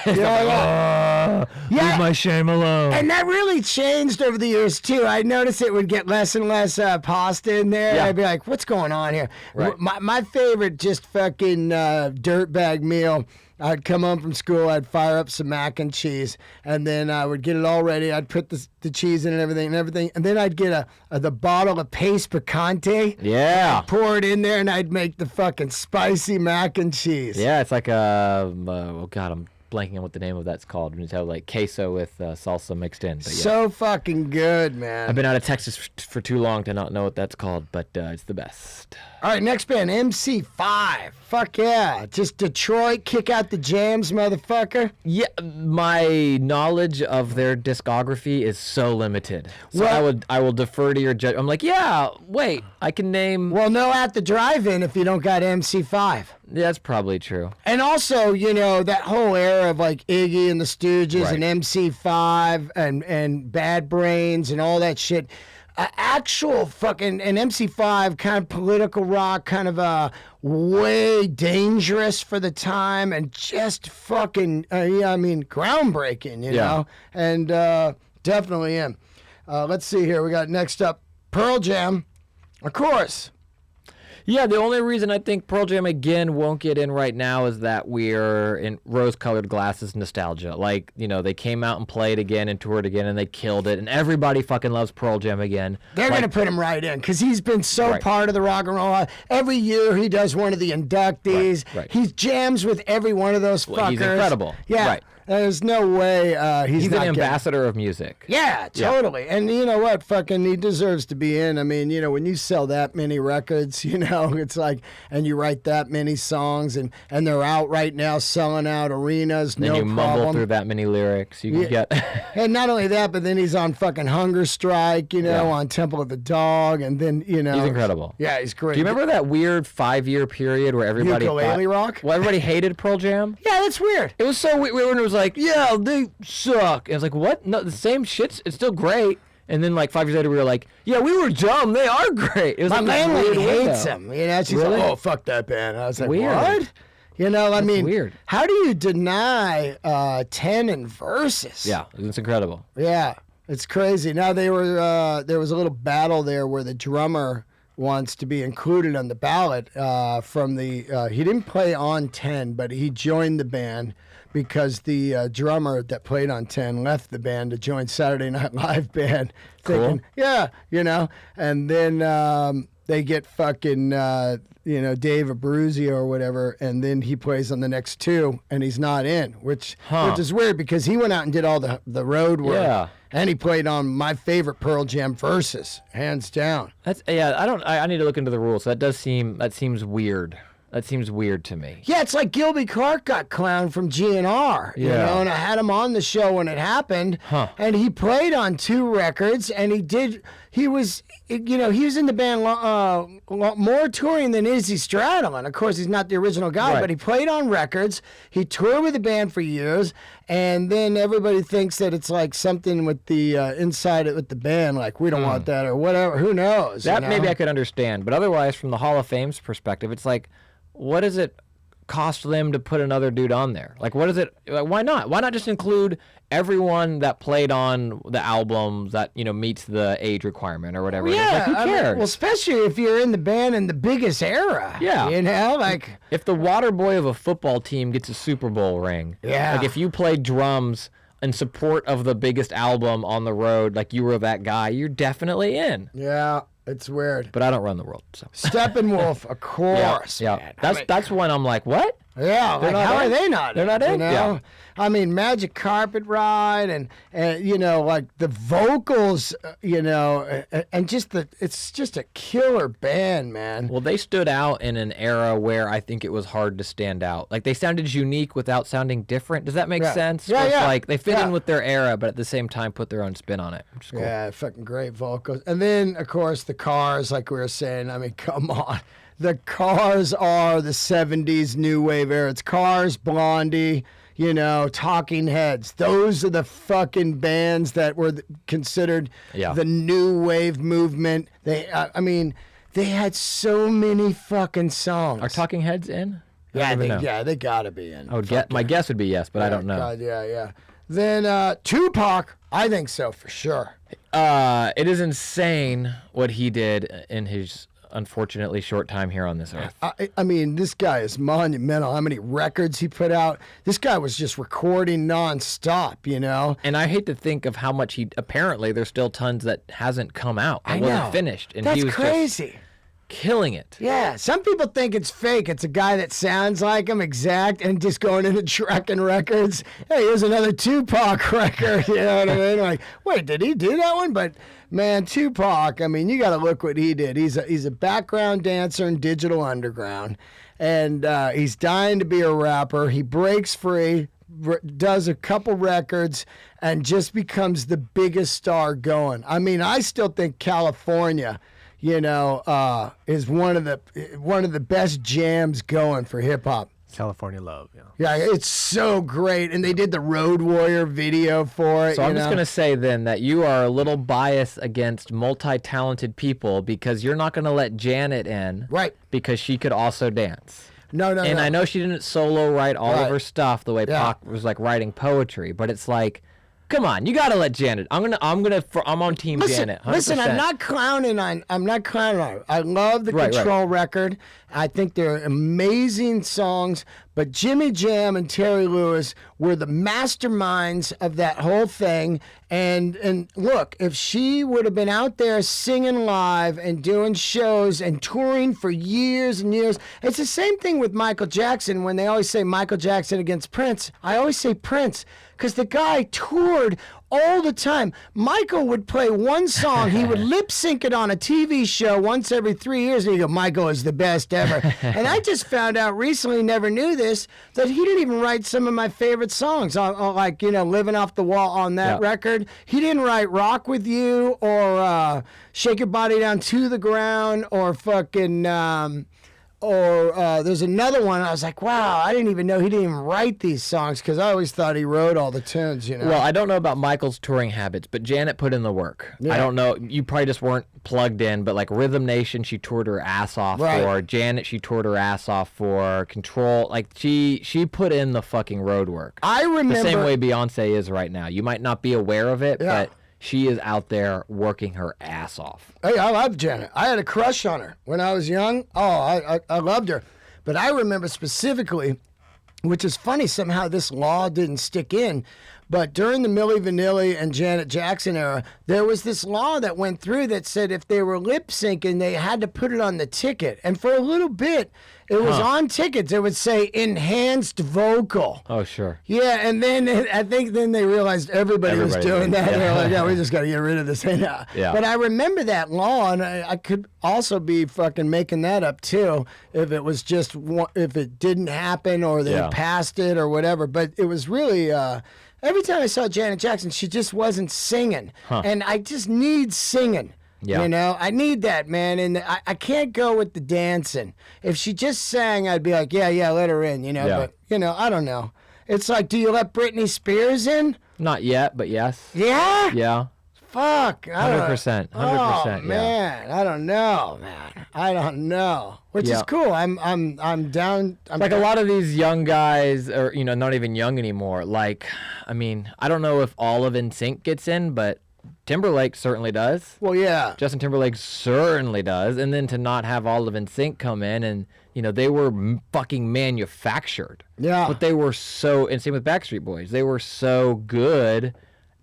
Leave my shame alone. And that really changed over the years too. I noticed it would get less and less pasta in there. Yeah. I'd be like, what's going on here? Right. My favorite just fucking dirtbag meal. I'd come home from school, I'd fire up some mac and cheese, and then I would get it all ready. I'd put the cheese in and everything, and then I'd get the bottle of paste picante. Yeah. I'd pour it in there, and I'd make the fucking spicy mac and cheese. Yeah, it's like oh God, I'm blanking on what the name of that's called. When you have like queso with salsa mixed in. But yeah. So fucking good, man. I've been out of Texas for too long to not know what that's called, but it's the best. All right, next band, MC5. Fuck yeah. Just Detroit, kick out the jams, motherfucker. Yeah, my knowledge of their discography is so limited. So Well- I will defer to your judge. I'm like, yeah, wait, I can name. Well, no at the drive-in if you don't got MC5. Yeah, that's probably true. And also, you know, that whole era of like Iggy and the Stooges Right. and MC5 and Bad Brains and all that shit. Actual fucking, and MC5 kind of political rock, kind of way dangerous for the time and just fucking, groundbreaking, you know? And definitely am. Let's see here. We got next up Pearl Jam, of course. Yeah, the only reason I think Pearl Jam again won't get in right now is that we're in rose-colored glasses nostalgia. Like, you know, they came out and played again and toured again and they killed it, and everybody fucking loves Pearl Jam again. They're going to put him right in because he's been so Right. part of the rock and roll. Every year he does one of the inductees. Right. He jams with every one of those fuckers. He's incredible. Yeah. Right. There's no way he's He's not an getting- ambassador of music. Yeah, totally. And you know what? Fucking he deserves to be in. I mean, you know, when you sell that many records, you know, it's like, and you write that many songs and they're out right now selling out arenas, Then no you mumble problem. through that many lyrics. You can get. And not only that, but then he's on fucking Hunger Strike, you know, on Temple of the Dog, and then, you know. He's incredible. Yeah, he's great. Do you remember that weird 5-year period where everybody Ukulele Rock? Well, everybody hated Pearl Jam? Yeah, that's weird. It was so weird when it was like, yeah, they suck. And it's like, what? No, the same shit's it's still great. And then like 5 years later, we were like, yeah, we were dumb. They are great. It was My like this landlady weird window. hates him. You know, she's Really? like, oh, fuck that band. I was like, Weird. what? You know, I mean, weird. How do you deny 10 in verses? Yeah, it's incredible. Yeah, it's crazy. Now there was a little battle there where the drummer wants to be included on the ballot from the he didn't play on 10, but he joined the band because the drummer that played on 10 left the band to join Saturday Night Live band. Cool. Thinking, yeah, you know, and then they get fucking, Dave Abruzzi or whatever, and then he plays on the next two, and he's not in, which is weird because he went out and did all the road work. Yeah. And he played on my favorite Pearl Jam Versus, hands down. I need to look into the rules. That seems weird. That seems weird to me. Yeah, it's like Gilby Clarke got clowned from GNR, and I had him on the show when it happened, and he played on 2 records, and he was in the band more touring than Izzy Stradlin. Of course, he's not the original guy, but he played on records. He toured with the band for years, and then everybody thinks that it's like something with the inside it with the band, like we don't want that or whatever. Who knows? That maybe I could understand, but otherwise, from the Hall of Fame's perspective, it's like, what does it cost them to put another dude on there? Like, what is it? Like, why not? Why not just include everyone that played on the albums that meets the age requirement or whatever? Yeah, who cares? well, especially if you're in the band in the biggest era. Yeah, like if the water boy of a football team gets a Super Bowl ring. Yeah, like if you played drums in support of the biggest album on the road, like you were that guy, you're definitely in. Yeah. It's weird. But I don't run the world, so. Steppenwolf, of course. Yeah. That's when I'm like, what? Yeah, like, how are they not? They're not in. Yeah. I mean, Magic Carpet Ride, and like the vocals, and it's just a killer band, man. Well, they stood out in an era where I think it was hard to stand out. Like they sounded unique without sounding different. Does that make sense? Yeah, it's like they fit in with their era, but at the same time put their own spin on it, which is cool. Yeah, fucking great vocals. And then, of course, the Cars, like we were saying. I mean, come on. The Cars are the 70s new wave era. It's Cars, Blondie, Talking Heads. Those are the fucking bands that were considered the new wave movement. They had so many fucking songs. Are Talking Heads in? They gotta be in. My guess would be yes, but I don't know. God, yeah. Then Tupac, I think so for sure. It is insane what he did in his unfortunately short time here on this earth. I mean, this guy is monumental. How many records he put out? This guy was just recording nonstop, And I hate to think of how much apparently there's still tons that hasn't come out. It wasn't finished. And that's he was crazy. Just killing it. Yeah, some people think it's fake. It's a guy that sounds like him exact and just going into Trekking Records. Hey, here's another Tupac record. You know what I mean? Like, wait, did he do that one? But man, Tupac, I mean, you got to look what he did. He's a background dancer in Digital Underground, and he's dying to be a rapper. He breaks free, does a couple records, and just becomes the biggest star going. I mean, I still think California, is one of the best jams going for hip hop. California Love, Yeah, it's so great, and they did the Road Warrior video for it. So I'm just gonna say then that you are a little biased against multi-talented people because you're not gonna let Janet in, right? Because she could also dance. No. And I know she didn't solo write all of her stuff the way Pac was like writing poetry, but it's like, come on, you gotta let Janet. I'm on Team Janet. 100%. Listen, I'm not clowning on her. I love the Control record. I think they're amazing songs. But Jimmy Jam and Terry Lewis were the masterminds of that whole thing. And look, if she would have been out there singing live and doing shows and touring for years and years, it's the same thing with Michael Jackson. When they always say Michael Jackson against Prince, I always say Prince, because the guy toured all the time. Michael would play one song, he would lip sync it on a TV show once every 3 years, and he'd go, Michael is the best ever. And I just found out recently, never knew this, that he didn't even write some of my favorite songs, like, Living Off the Wall on that record. He didn't write Rock With You or Shake Your Body Down to the Ground or fucking... there's another one. I was like, wow, I didn't even know he didn't even write these songs because I always thought he wrote all the tunes, Well, I don't know about Michael's touring habits, but Janet put in the work. Yeah. I don't know. You probably just weren't plugged in, but like Rhythm Nation, she toured her ass off for. Janet, she toured her ass off for. Control, like she put in the fucking road work. I remember. The same way Beyonce is right now. You might not be aware of it, but she is out there working her ass off. Hey, I love Janet. I had a crush on her when I was young. Oh, I loved her. But I remember specifically, which is funny, somehow this law didn't stick in, but during the Milli Vanilli and Janet Jackson era, there was this law that went through that said if they were lip syncing, they had to put it on the ticket. And for a little bit, it was on tickets. It would say enhanced vocal. Oh, sure. Yeah, and then I think then they realized everybody was doing that. Yeah. They're like, yeah, we just got to get rid of this. Yeah. But I remember that law, and I could also be fucking making that up too if it was just if it didn't happen or they passed it or whatever. But it was really every time I saw Janet Jackson, she just wasn't singing, and I just need singing. Yeah. You know, I need that, man. And I can't go with the dancing. If she just sang, I'd be like, yeah, let her in, you know. Yeah. But, you know, I don't know. It's like, do you let Britney Spears in? Not yet, but yes. Yeah? Yeah. Fuck. 100%. 100%. Oh, man. I don't know, man. I don't know. Which is cool. I'm down. Like a lot of these young guys, or, you know, not even young anymore. Like, I mean, I don't know if all of NSYNC gets in, but Timberlake certainly does. Well, yeah. Justin Timberlake certainly does. And then to not have all of NSYNC come in and, you know, they were fucking manufactured. Yeah. But they were so, and same with Backstreet Boys, they were so good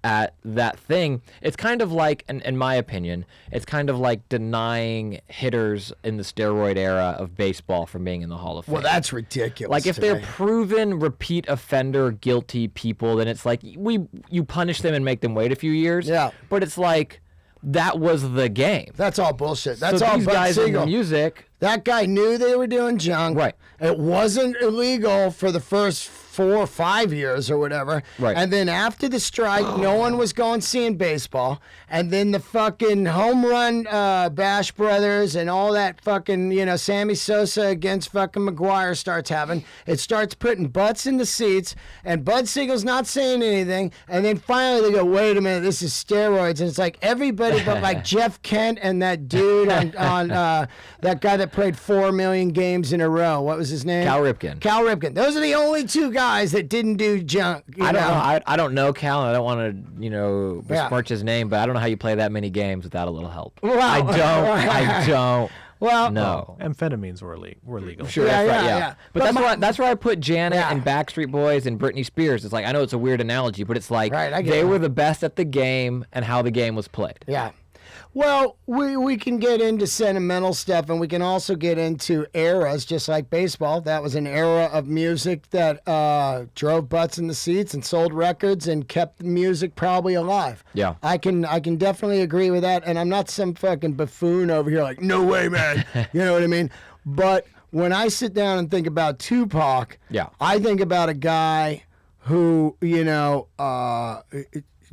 at that thing. It's kind of like, in my opinion, it's kind of like denying hitters in the steroid era of baseball from being in the Hall of Fame. Well, that's ridiculous. Like if they're proven repeat offender guilty people, then it's like you punish them and make them wait a few years. Yeah. But it's like that was the game. That's all bullshit. That's so all these Bud guys Siegel. in the music. That guy knew they were doing junk. Right. It wasn't illegal for the first 4 or 5 years or whatever. Right. And then after the strike, no one was going seeing baseball. And then the fucking home run Bash Brothers and all that fucking, you know, Sammy Sosa against fucking McGuire starts happening. It starts putting butts in the seats, and Bud Siegel's not saying anything. And then finally they go, wait a minute, this is steroids. And it's like everybody but like Jeff Kent and that dude on that guy that played 4 million games in a row. What was his name? Cal Ripken. Cal Ripken. Those are the only two guys that didn't do junk. I don't know. I don't know Cal, and I don't want to, you know, besmirch his name, but I don't know how you play that many games without a little help. Well, I don't. Well, no. Amphetamines were legal. Sure, Yeah, that's right, yeah. But that's where I put Janet and Backstreet Boys and Britney Spears. It's like, I know it's a weird analogy, but it's like they were the best at the game and how the game was played. Yeah. Well, we can get into sentimental stuff, and we can also get into eras, just like baseball. That was an era of music that drove butts in the seats and sold records and kept the music probably alive. Yeah. I can definitely agree with that, and I'm not some fucking buffoon over here like, no way, man. You know what I mean? But when I sit down and think about Tupac, I think about a guy who, you know,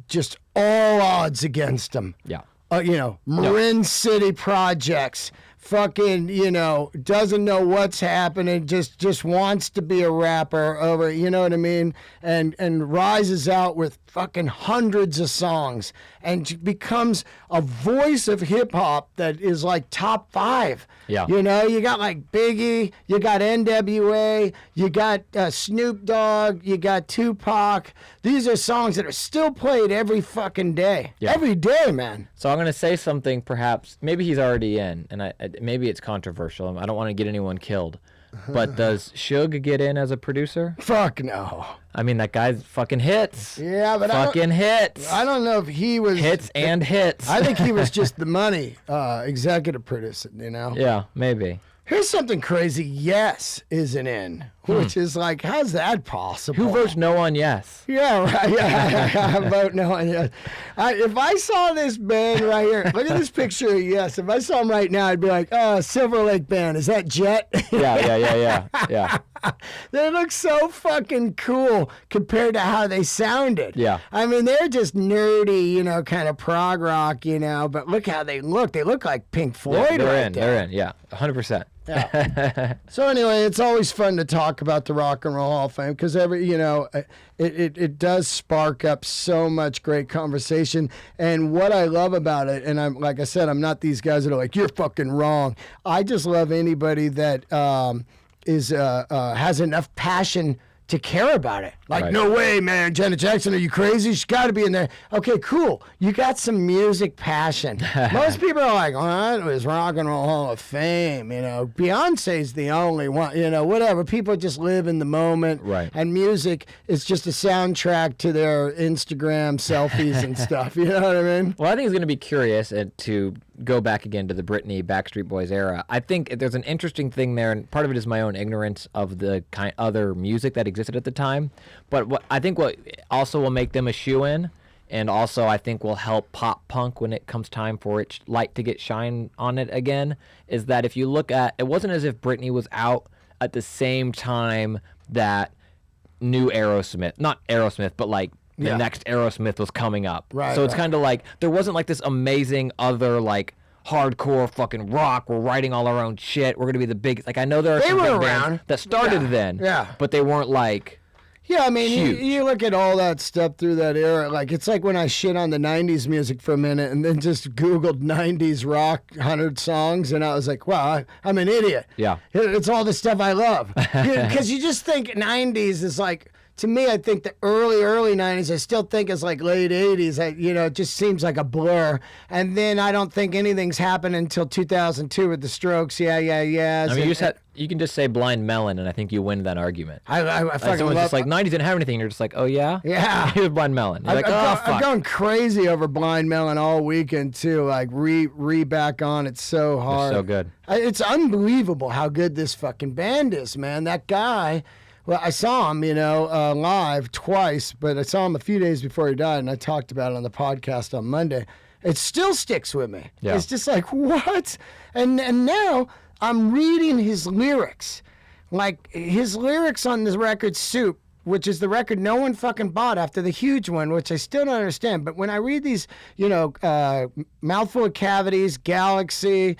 just all odds against him. Yeah. You know, Marin City Projects, fucking, you know, doesn't know what's happening, just wants to be a rapper over, you know what I mean? And rises out with fucking hundreds of songs and becomes a voice of hip hop that is like top 5. Yeah. You know, you got like Biggie, you got NWA, you got Snoop Dogg, you got Tupac. These are songs that are still played every fucking day. Yeah. Every day, man. So I'm going to say something perhaps, maybe he's already in, and maybe it's controversial. I don't want to get anyone killed. But does Suge get in as a producer? Fuck no. I mean, that guy's fucking hits. Yeah, but fucking hits. I don't know if he was hits and hits. I think he was just the money executive producer, you know? Yeah, maybe. Here's something crazy. Yes isn't in, which is like, how's that possible? Who votes no on yes? Yeah, right. Yeah, I vote no on yes. If I saw this band right here, look at this picture of Yes. If I saw him right now, I'd be like, oh, Silver Lake Band. Is that Jet? Yeah. They look so fucking cool compared to how they sounded. Yeah. I mean, they're just nerdy, you know, kind of prog rock, you know, but look how they look. They look like Pink Floyd they're in, yeah, 100%. Yeah. So anyway, it's always fun to talk about the Rock and Roll Hall of Fame because it does spark up so much great conversation. And what I love about it, and I'm like I said, I'm not these guys that are like, you're fucking wrong. I just love anybody that has enough passion to care about it. Like, Right. no way, man. Janet Jackson, are you crazy? She's got to be in there. Okay, cool. You got some music passion. Most people are like, that was Rock and Roll Hall of Fame. You know, Beyonce's the only one. You know, whatever. People just live in the moment. Right. And music is just a soundtrack to their Instagram selfies and stuff. You know what I mean? Well, I think it's going to be curious to go back again to the Britney Backstreet Boys era. I think there's an interesting thing there, and part of it is my own ignorance of the kind other music that existed at the time. But what also will make them a shoe-in, and also I think will help pop punk when it comes time for its light to get shine on it again, is that if you look at, it wasn't as if Britney was out at the same time that new Aerosmith, not Aerosmith, but like the next Aerosmith was coming up. Right, so it's right. kind of like there wasn't like this amazing other like hardcore fucking rock. We're writing all our own shit. We're gonna be the big. Like I know there are They some were big bands around. that started then. Yeah. But they weren't like. Yeah, I mean, Huge. you look at all that stuff through that era. Like, it's like when I shit on the 90s music for a minute and then just Googled 90s rock 100 songs, and I was like, wow, I'm an idiot. Yeah. It's all the stuff I love. Because you just think 90s is like, to me, I think the early 90s, I still think it's like late 80s. It just seems like a blur. And then I don't think anything's happened until 2002 with the Strokes. Yeah. I mean, you can just say Blind Melon, and I think you win that argument. I Like fucking someone's love just like 90s didn't have anything. And you're just like, oh yeah, Yeah. Here's Blind Melon. You're like, I've fuck. gone crazy over Blind Melon all weekend too. Like re back on it so hard. so good. It's unbelievable how good this fucking band is, man. That guy. Well, I saw him, live twice, but I saw him a few days before he died, and I talked about it on the podcast on Monday. It still sticks with me. Yeah. It's just like, what? And now I'm reading his lyrics. Like, his lyrics on this record, Soup, which is the record no one fucking bought after the huge one, which I still don't understand. But when I read these, Mouthful of Cavities, Galaxy,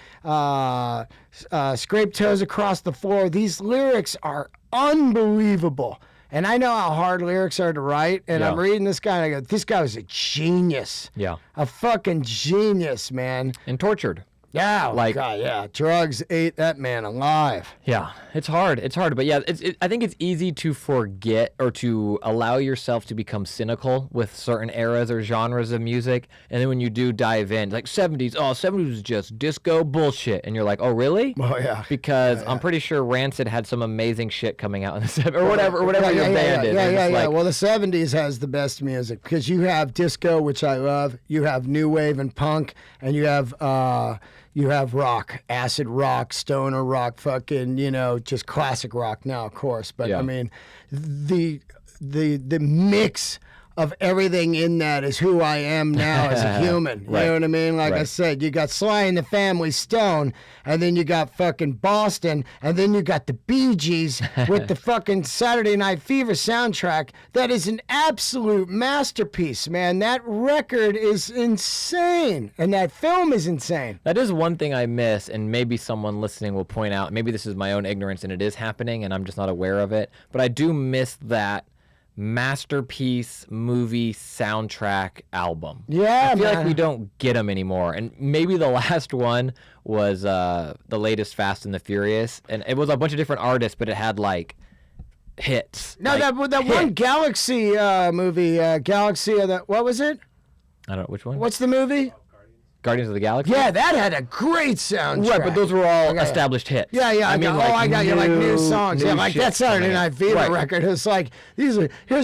Scrape Toes Across the Floor, these lyrics are unbelievable. And I know how hard lyrics are to write, and Yeah. I'm reading this guy, and I go, this guy was a genius. Yeah. A fucking genius, man. And tortured. Yeah, Like- God, yeah. Drugs ate that man alive. Yeah, it's hard. But yeah, I think it's easy to forget or to allow yourself to become cynical with certain eras or genres of music. And then when you do dive in, like 70s, 70s was just disco bullshit. And you're like, oh, really? Oh, yeah. Because I'm pretty sure Rancid had some amazing shit coming out in the 70s, or whatever your band is. Yeah, It's yeah. like- Well, the 70s has the best music because you have disco, which I love. You have new wave and punk, and you have rock, acid rock, stoner rock, fucking, just classic rock now, of course. But Yeah. I mean, the mix of everything in that is who I am now as a human. You Right. know what I mean? Like I Right. said, you got Sly and the Family Stone, and then you got fucking Boston, and then you got the Bee Gees with the fucking Saturday Night Fever soundtrack. That is an absolute masterpiece, man. That record is insane, and that film is insane. That is one thing I miss, and maybe someone listening will point out, maybe this is my own ignorance and it is happening and I'm just not aware of it, but I do miss that masterpiece movie soundtrack album. Yeah, I feel like man. we don't get them anymore. And maybe the last one was the latest Fast and the Furious, and it was a bunch of different artists, but it had like hits. No, like, that one hits. Galaxy movie, Galaxy of the, what was it? I don't know which one. What's the movie? Guardians of the Galaxy. Yeah, that had a great soundtrack. Right, but those were all Okay. established hits. Yeah, I got you like new songs. Yeah, like shit that Saturday coming Night out. Fever Right. record. It's like here's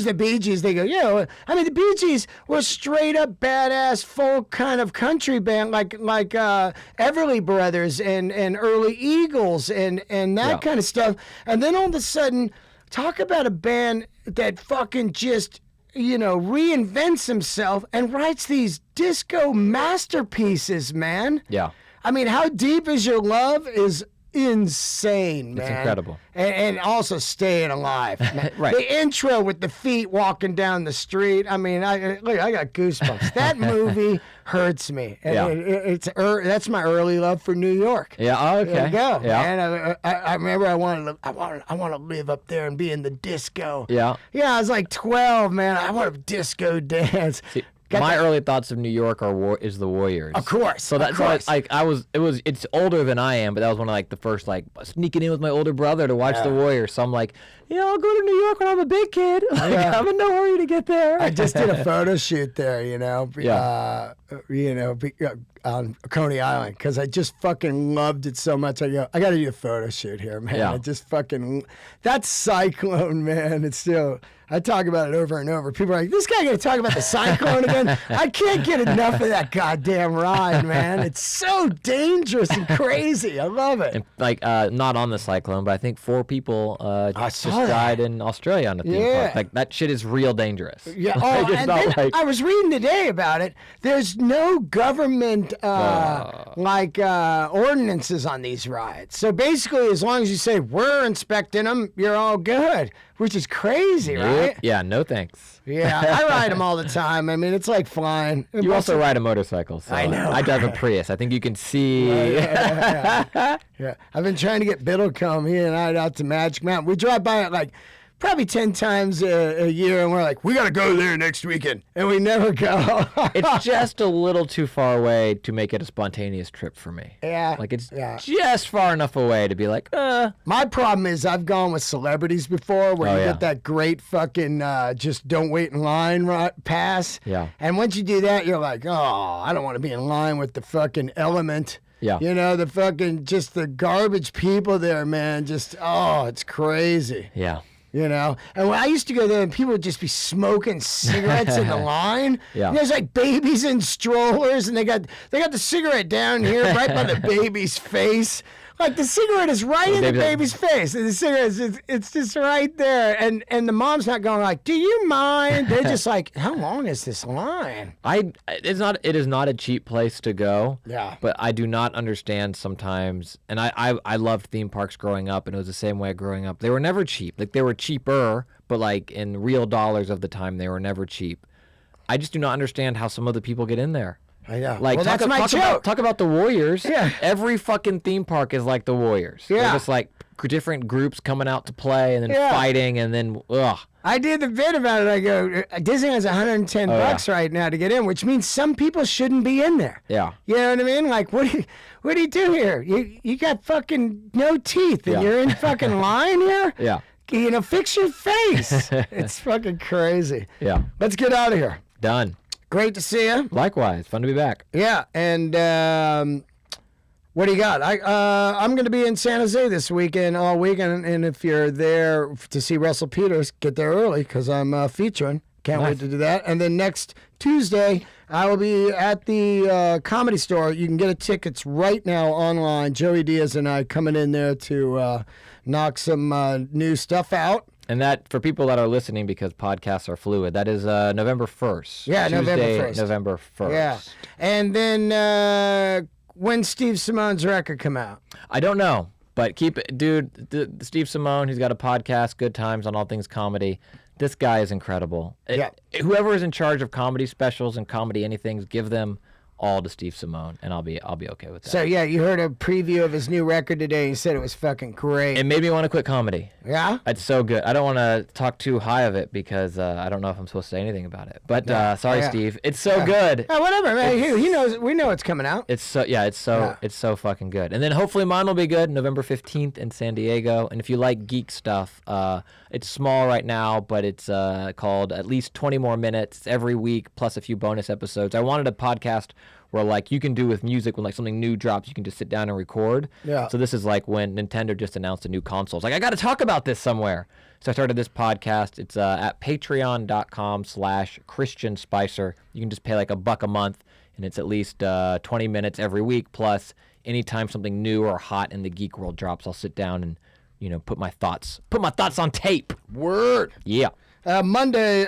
the Bee Gees. They go, the Bee Gees were straight up badass folk kind of country band, like Everly Brothers and early Eagles and that Yeah. kind of stuff. And then all of a sudden, talk about a band that fucking just reinvents himself and writes these disco masterpieces, man. Yeah. I mean, How Deep Is Your Love is insane, man. It's incredible. And also Staying Alive. Right. The intro with the feet walking down the street. I mean, I got goosebumps. That movie hurts me. And Yeah. that's my early love for New York. Yeah. Oh, okay. There you go. Yeah. And I remember I want to live up there and be in the disco. Yeah. Yeah, I was like 12, man. I want to disco dance. my early thoughts of New York is the Warriors. Of course. So that's like it's older than I am, but that was one of like the first like sneaking in with my older brother to watch the Warriors. So I'm like, I'll go to New York when I'm a big kid. Like, I'm in no hurry to get there. I just did a photo shoot there, on Coney Island, because I just fucking loved it so much. I go, I got to do a photo shoot here, man. Yeah. I just fucking, that cyclone, man, it's still, I talk about it over and over. People are like, this guy going to talk about the cyclone again? I can't get enough of that goddamn ride, man. It's so dangerous and crazy. I love it. And like, not on the cyclone, but I think 4 people just died in Australia on the theme park. Like, that shit is real dangerous. Yeah. Oh, and then I was reading today about it. There's no government ordinances on these rides. So basically, as long as you say we're inspecting them, you're all good, which is crazy, right? Yeah. No thanks. Yeah, I ride them all the time. I mean, it's like flying. You also ride a motorcycle. So I know. I drive a Prius. I think you can see. Yeah. I've been trying to get Biddle to come. He and I out to Magic Mountain. We drive by it like probably 10 times a year, and we're like, we got to go there next weekend, and we never go. It's just a little too far away to make it a spontaneous trip for me. Yeah. Like, it's just far enough away to be like, My problem is I've gone with celebrities before where you get that great fucking just don't wait in line pass. Yeah. And once you do that, you're like, oh, I don't want to be in line with the fucking element. Yeah. The fucking, just the garbage people there, man. Just, it's crazy. yeah. And when I used to go there, and people would just be smoking cigarettes in the line. Yeah. And there's like babies in strollers, and they got the cigarette down here, right by the baby's face. Like, the cigarette is right in the baby's face. And the cigarette it's just right there. And the mom's not going like, do you mind? They're just like, how long is this line? It is not a cheap place to go. Yeah. But I do not understand sometimes, and I loved theme parks growing up, and it was the same way growing up. They were never cheap. Like, they were cheaper, but like in real dollars of the time, they were never cheap. I just do not understand how some of the people get in there. I know. Like, well, that's my joke. Talk about the Warriors. Yeah. Every fucking theme park is like the Warriors. Yeah. They're just like different groups coming out to play and then fighting and then, ugh. I did the bit about it. I go, Disneyland's $110 right now to get in, which means some people shouldn't be in there. Yeah. You know what I mean? Like, what do you do here? You got fucking no teeth, and you're in fucking line here? Yeah. Fix your face. It's fucking crazy. Yeah. Let's get out of here. Done. Great to see you. Likewise. Fun to be back. Yeah, and what do you got? I'm going to be in San Jose this weekend, all weekend, and if you're there to see Russell Peters, get there early because I'm featuring. Can't wait to do that. And then next Tuesday, I will be at the Comedy Store. You can get tickets right now online. Joey Diaz and I coming in there to knock some new stuff out. And that, for people that are listening, because podcasts are fluid, that is November 1st. Yeah, Tuesday, November 1st. November 1st. Yeah. And then when Steve Simone's record come out? I don't know, but keep it, dude. Steve Simone, he's got a podcast, Good Times on All Things Comedy. This guy is incredible. Yeah. Whoever is in charge of comedy specials and comedy anything, give them all to Steve Simone, and I'll be okay with that. So yeah, you heard a preview of his new record today. You said it was fucking great. It made me want to quit comedy. Yeah? It's so good. I don't want to talk too high of it because I don't know if I'm supposed to say anything about it. But sorry, Steve. It's so good. Whatever, man. He knows. We know it's coming out. It's so fucking good. And then hopefully mine will be good, November 15th in San Diego. And if you like geek stuff, it's small right now, but it's called At Least 20 More Minutes every week, plus a few bonus episodes. I wanted a podcast where like you can do with music when like something new drops, you can just sit down and record. Yeah. So this is like when Nintendo just announced a new console. It's like, I got to talk about this somewhere. So I started this podcast. It's at patreon.com/Christian Spicer. You can just pay like $1 a month, and it's at least 20 minutes every week. Plus, anytime something new or hot in the geek world drops, I'll sit down and put my thoughts on tape. Word. Yeah. Monday,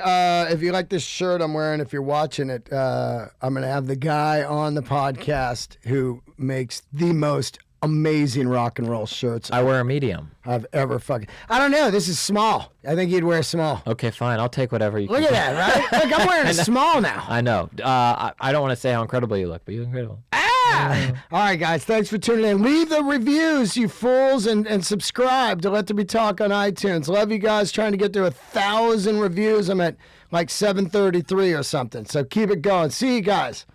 if you like this shirt I'm wearing, if you're watching it, I'm going to have the guy on the podcast who makes the most amazing rock and roll shirts I wear a medium. I've ever fucking... I don't know. This is small. I think you'd wear small. Okay, fine. I'll take whatever you Look at that, right? Look, I'm wearing a small now. I know. I don't want to say how incredible you look, but you look incredible. All right, guys. Thanks for tuning in. Leave the reviews, you fools, and subscribe to Let There Be Talk on iTunes. Love you guys. Trying to get to 1,000 reviews. I'm at like 733 or something. So keep it going. See you guys.